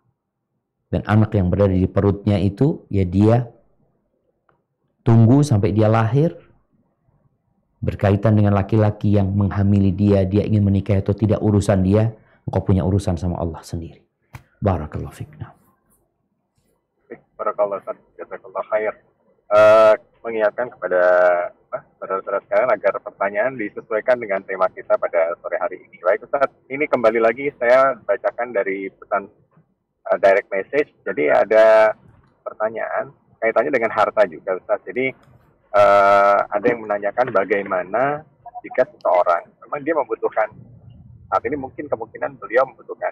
Dan anak yang berada di perutnya itu, ya dia tunggu sampai dia lahir. Berkaitan dengan laki-laki yang menghamili dia ingin menikahi atau tidak, urusan dia. Engkau punya urusan sama Allah sendiri. Barakallahu fikna. Barakallahu jazakallahu khair. Mengingatkan kepada saudara-saudara sekalian agar pertanyaan disesuaikan dengan tema kita pada sore hari ini. Baik Ustaz, ini kembali lagi saya bacakan dari pesan direct message. Jadi ada pertanyaan kaitannya dengan harta juga Ustaz. Jadi ada yang menanyakan bagaimana jika seseorang memang dia membutuhkan saat ini, mungkin kemungkinan beliau membutuhkan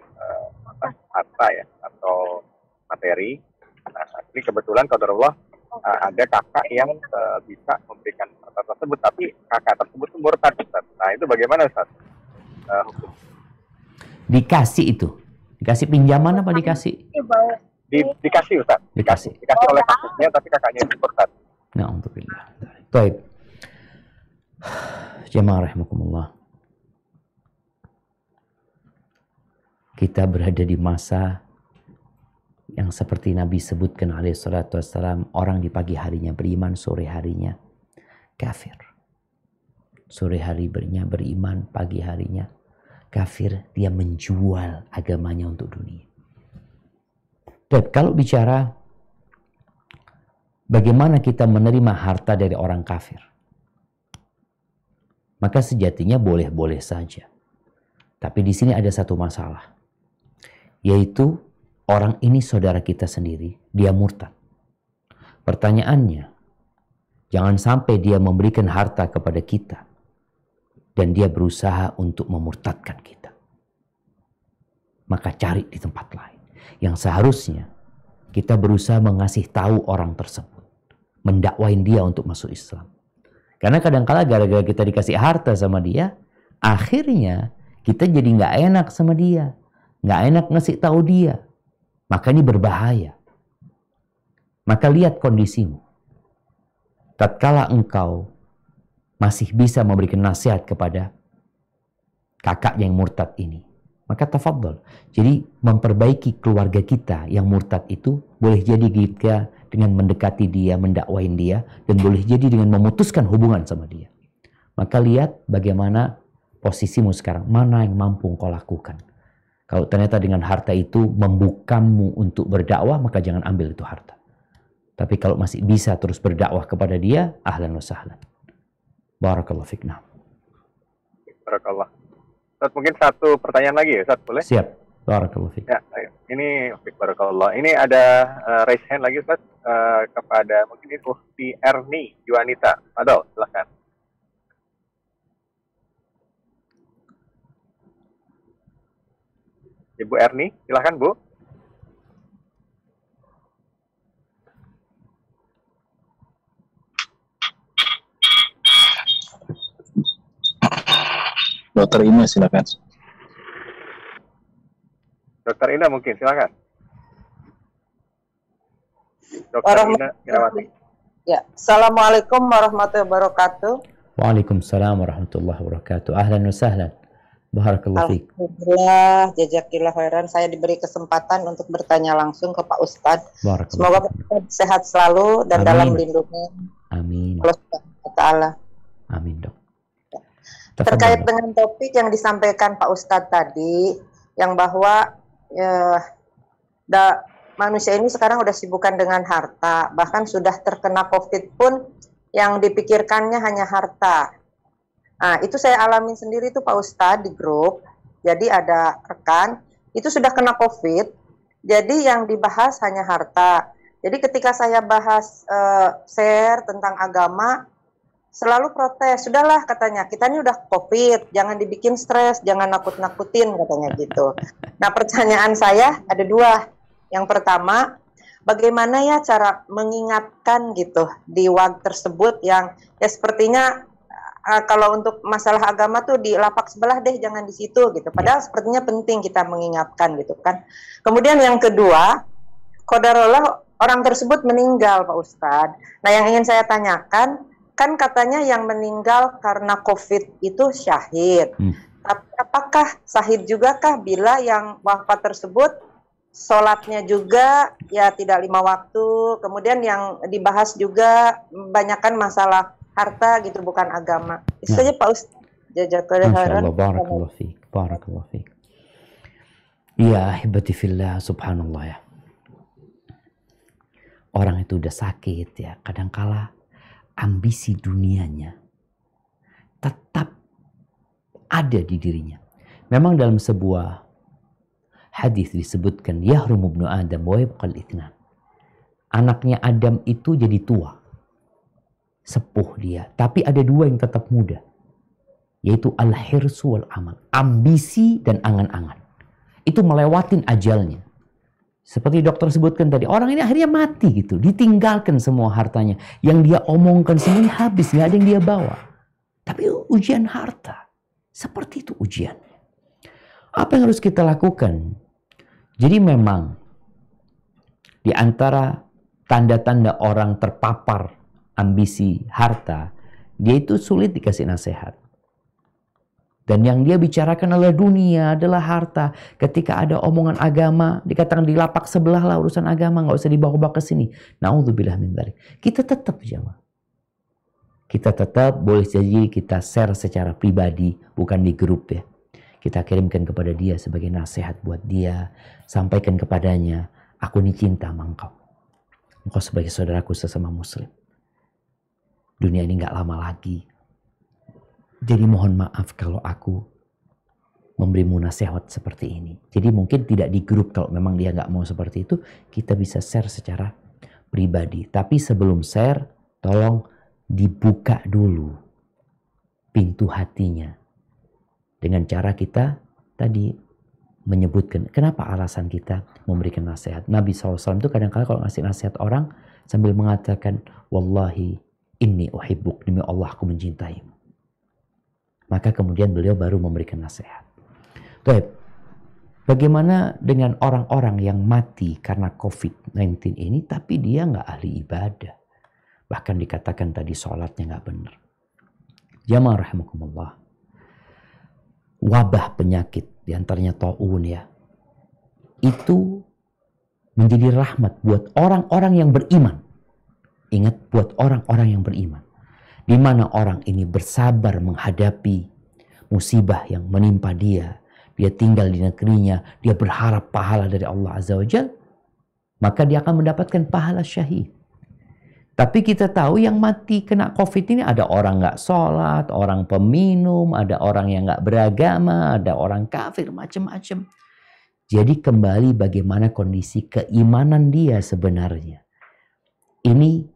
harta ya atau materi. Nah, ini kebetulan qadarullah ada kakak yang bisa memberikan harta tersebut, tapi kakak tersebut murtad Ustaz. Nah, itu bagaimana Ustaz? Hukum. Dikasih itu? Dikasih pinjaman apa dikasih? Dikasih Ustaz. Dikasih oleh kakaknya, tapi kakaknya itu murtad. Na'udzubillah. Baik. Jamaah rahimakumullah. Kita berada di masa yang seperti Nabi sebutkan alaihi salatu wassalam, orang di pagi harinya beriman, sore harinya kafir. Sore harinya beriman, pagi harinya kafir. Dia menjual agamanya untuk dunia. Dan kalau bicara bagaimana kita menerima harta dari orang kafir? Maka sejatinya boleh-boleh saja. Tapi di sini ada satu masalah. Yaitu orang ini saudara kita sendiri, dia murtad. Pertanyaannya, jangan sampai dia memberikan harta kepada kita dan dia berusaha untuk memurtadkan kita. Maka cari di tempat lain. Yang seharusnya kita berusaha mengasih tahu orang tersebut. Mendakwain dia untuk masuk Islam. Karena kadang-kala gara-gara kita dikasih harta sama dia, akhirnya kita jadi nggak enak sama dia. Nggak enak ngasih tahu dia. Maka ini berbahaya. Maka lihat kondisimu. Tatkala engkau masih bisa memberikan nasihat kepada kakak yang murtad ini, maka tafadhol. Jadi memperbaiki keluarga kita yang murtad itu boleh jadi kita dengan mendekati dia, mendakwain dia, dan boleh jadi dengan memutuskan hubungan sama dia. Maka lihat bagaimana posisimu sekarang, mana yang mampu kau lakukan. Kalau ternyata dengan harta itu membukamu untuk berdakwah, maka jangan ambil itu harta. Tapi kalau masih bisa terus berdakwah kepada dia, ahlan wa sahlan. Barakallahu fikna. Barakallah. Ustaz, mungkin satu pertanyaan lagi ya, Ustaz, boleh? Siap. Barakallahu fik. Ya, ini barakallah. Ini ada raise hand lagi, Ustaz, kepada mungkin ini Ufti Erni Juanita. Adol, silahkan. Ibu Erni, silahkan Bu. Dokter Ina silakan. Dokter Ina mungkin silakan. Dokter Ina Irawati. Ya, Assalamualaikum warahmatullahi wabarakatuh. Waalaikumsalam warahmatullahi wabarakatuh. Ahlan wa sahlan. Barakallahu fiik. Alhamdulillah, jazakillah khairan. Saya diberi kesempatan untuk bertanya langsung ke Pak Ustadz. Semoga Pak Ustadz sehat selalu dan dalam lindungan Allah Subhanahu wa Ta'ala. Amin, Dok. Terkait dengan topik yang disampaikan Pak Ustadz tadi, yang bahwa manusia ini sekarang udah sibukan dengan harta, bahkan sudah terkena COVID pun yang dipikirkannya hanya harta. Nah, itu saya alamin sendiri tuh Pak Ustadz di grup. Jadi ada rekan, itu sudah kena COVID, jadi yang dibahas hanya harta. Jadi ketika saya bahas share tentang agama, selalu protes, sudahlah katanya, kita ini udah COVID, jangan dibikin stres, jangan nakut-nakutin katanya gitu. Nah pertanyaan saya ada dua. Yang pertama, bagaimana ya cara mengingatkan gitu di wag tersebut yang ya sepertinya kalau untuk masalah agama tuh di lapak sebelah deh, jangan di situ gitu. Padahal sepertinya penting kita mengingatkan gitu kan. Kemudian yang kedua, qadarullah orang tersebut meninggal Pak Ustadz. Nah yang ingin saya tanyakan, kan katanya yang meninggal karena COVID itu syahid. Tapi apakah syahid juga kah bila yang wafat tersebut sholatnya juga ya tidak 5 waktu, kemudian yang dibahas juga banyakkan masalah harta gitu, bukan agama. Itu saja Pak Ustaz. Jazakallahu khairan. Barakallahu fiik. Barakallahu fiik. Ya, ahibati fillah, subhanallah ya. Orang itu udah sakit ya, kadangkala ambisi dunianya tetap ada di dirinya. Memang dalam sebuah hadis disebutkan yahrumu ibnu Adam wa yabqal itsnan. Anaknya Adam itu jadi tua, sepuh dia, tapi ada dua yang tetap muda, yaitu al-hirsu wal amal, ambisi dan angan-angan. Itu melewatin ajalnya. Seperti dokter sebutkan tadi, orang ini akhirnya mati gitu, ditinggalkan semua hartanya. Yang dia omongkan semuanya habis, nggak ada yang dia bawa. Tapi ujian harta, seperti itu ujiannya. Apa yang harus kita lakukan? Jadi memang di antara tanda-tanda orang terpapar ambisi harta, dia itu sulit dikasih nasihat. Dan yang dia bicarakan adalah dunia, adalah harta. Ketika ada omongan agama, dikatakan di lapak sebelah lah urusan agama, nggak usah dibawa-bawa ke sini. Na'udzubillah min dzalik. Kita tetap jamaah. Kita tetap boleh jadi kita share secara pribadi, bukan di grup ya. Kita kirimkan kepada dia sebagai nasihat buat dia. Sampaikan kepadanya, aku ini cinta sama engkau. engkau sebagai saudaraku sesama muslim. Dunia ini gak lama lagi. Jadi mohon maaf kalau aku memberimu nasihat seperti ini. Jadi mungkin tidak di grup, kalau memang dia gak mau seperti itu, kita bisa share secara pribadi. Tapi sebelum share, tolong dibuka dulu pintu hatinya. Dengan cara kita tadi menyebutkan kenapa alasan kita memberikan nasihat. Nabi SAW itu kadang-kadang kalau ngasih nasihat orang sambil mengatakan, Wallahi inni uhibbuk, demi Allah aku mencintaimu. Maka kemudian beliau baru memberikan nasihat. Baik, bagaimana dengan orang-orang yang mati karena COVID-19 ini tapi dia nggak ahli ibadah? Bahkan dikatakan tadi sholatnya nggak benar. Jamaah rahimakumullah. Wabah penyakit, diantaranya ta'un ya, itu menjadi rahmat buat orang-orang yang beriman. Ingat, buat orang-orang yang beriman. Di mana orang ini bersabar menghadapi musibah yang menimpa dia. Dia tinggal di negerinya, dia berharap pahala dari Allah Azza wa Jalla, maka dia akan mendapatkan pahala syahid. Tapi kita tahu yang mati kena COVID ini ada orang nggak sholat, orang peminum, ada orang yang nggak beragama, ada orang kafir, macam-macam. Jadi kembali bagaimana kondisi keimanan dia sebenarnya. Ini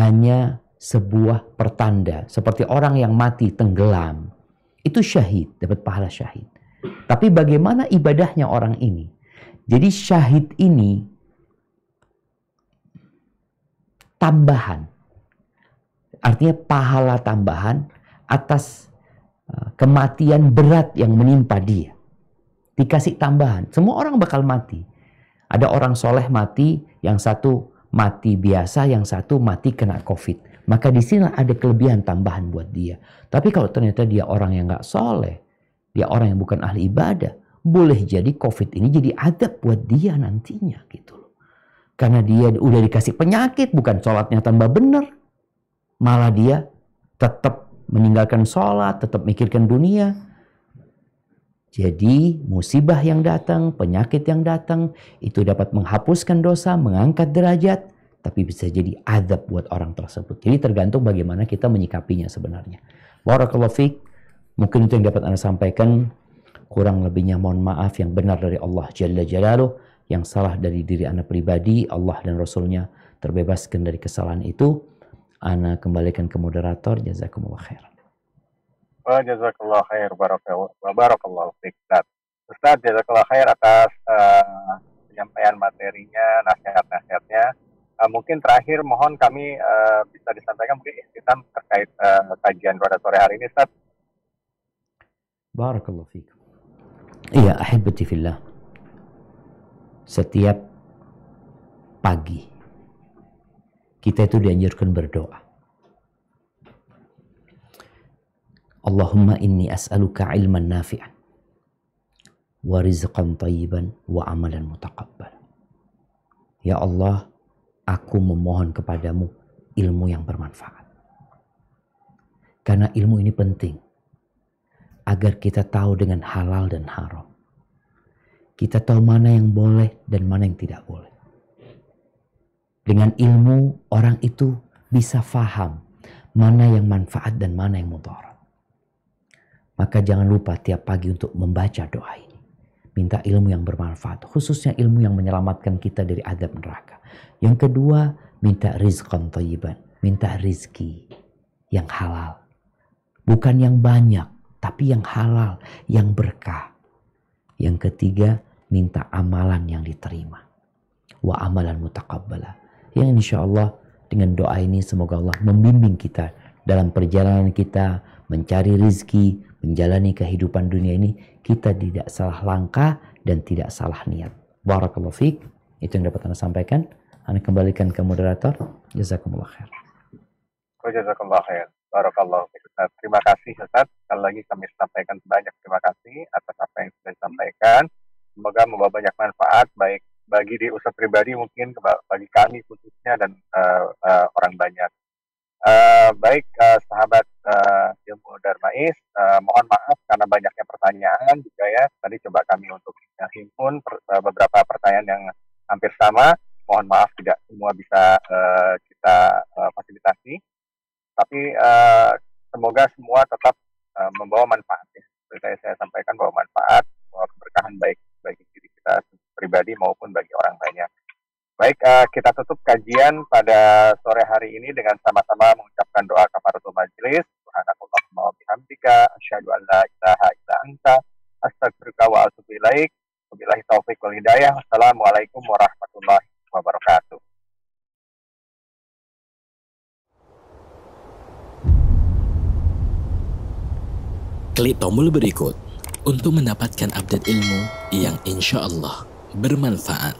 hanya sebuah pertanda. Seperti orang yang mati tenggelam. Itu syahid, dapat pahala syahid. Tapi bagaimana ibadahnya orang ini? Jadi syahid ini tambahan. Artinya pahala tambahan atas kematian berat yang menimpa dia. Dikasih tambahan. Semua orang bakal mati. Ada orang soleh mati, yang satu mati biasa, yang satu mati kena COVID. Maka di sini ada kelebihan tambahan buat dia. Tapi kalau ternyata dia orang yang gak soleh, dia orang yang bukan ahli ibadah, boleh jadi COVID ini jadi adab buat dia nantinya gitu loh. Karena dia udah dikasih penyakit, bukan sholatnya tambah benar. Malah dia tetap meninggalkan sholat, tetap mikirkan dunia. Jadi musibah yang datang, penyakit yang datang, itu dapat menghapuskan dosa, mengangkat derajat, tapi bisa jadi azab buat orang tersebut. Jadi tergantung bagaimana kita menyikapinya sebenarnya. Barakallahu fiik. Mungkin itu yang dapat Anda sampaikan. Kurang lebihnya mohon maaf, yang benar dari Allah Jalla Jalaluh, yang salah dari diri Anda pribadi, Allah dan Rasulnya terbebaskan dari kesalahan itu. Anda kembalikan ke moderator. Jazakumullah khair. Wa jazakallah khair, barakallahu fiik. Ustaz, jazakallah khair atas penyampaian materinya, nasihat-nasihatnya. Mungkin terakhir mohon kami bisa disampaikan mungkin ikhtitam terkait kajian pada sore hari ini, Ustaz. Barakallahu fiikum. Iya, ahibati fillah. Setiap pagi kita itu dianjurkan berdoa. Allahumma inni as'aluka ilman nafi'an wa rizqan tayyiban wa amalan mutaqabbal. Ya Allah, aku memohon kepadamu ilmu yang bermanfaat. Karena ilmu ini penting agar kita tahu dengan halal dan haram. Kita tahu mana yang boleh dan mana yang tidak boleh. Dengan ilmu, orang itu bisa faham mana yang manfaat dan mana yang mudarat. Maka jangan lupa tiap pagi untuk membaca doa ini. Minta ilmu yang bermanfaat, khususnya ilmu yang menyelamatkan kita dari azab neraka. Yang kedua, minta rizqan thayyiban, minta rizki yang halal. Bukan yang banyak, tapi yang halal, yang berkah. Yang ketiga, minta amalan yang diterima. Wa amalan mutaqabbala. Yang insya Allah dengan doa ini semoga Allah membimbing kita dalam perjalanan kita mencari rizki, menjalani kehidupan dunia ini, kita tidak salah langkah dan tidak salah niat. Barakallahu fiik. Itu yang dapat Anda sampaikan. Anda kembalikan ke moderator. Jazakumullah khair. Jazakumullah khair. Barakallahu fiik, Ustaz. Terima kasih, Ustaz. Sekali lagi kami sampaikan banyak terima kasih atas apa yang sudah disampaikan. Semoga membawa banyak manfaat, baik bagi diri Ustaz pribadi mungkin, bagi kami khususnya, dan orang banyak. Baik sahabat ilmu Darmais, mohon maaf karena banyaknya pertanyaan juga ya. Tadi coba kami untuk himpun beberapa pertanyaan yang hampir sama. Mohon maaf tidak semua semua bisa kita fasilitasi. Tapi semoga semua tetap membawa manfaat. Ya. Seperti saya sampaikan, bahwa manfaat, bahwa keberkahan baik bagi diri kita pribadi maupun bagi orang banyak. Baik, kita tutup kajian pada sore hari ini dengan sama-sama mengucapkan doa kafaratul majelis. Subhanakallahumma wa bihamdika, asyhadu an la ilaha illa anta, astaghfiruka wa atubu ilaik. Wabillahi taufiq wal hidayah. Wassalamualaikum warahmatullahi wabarakatuh. Klik tombol berikut untuk mendapatkan update ilmu yang insya Allah bermanfaat.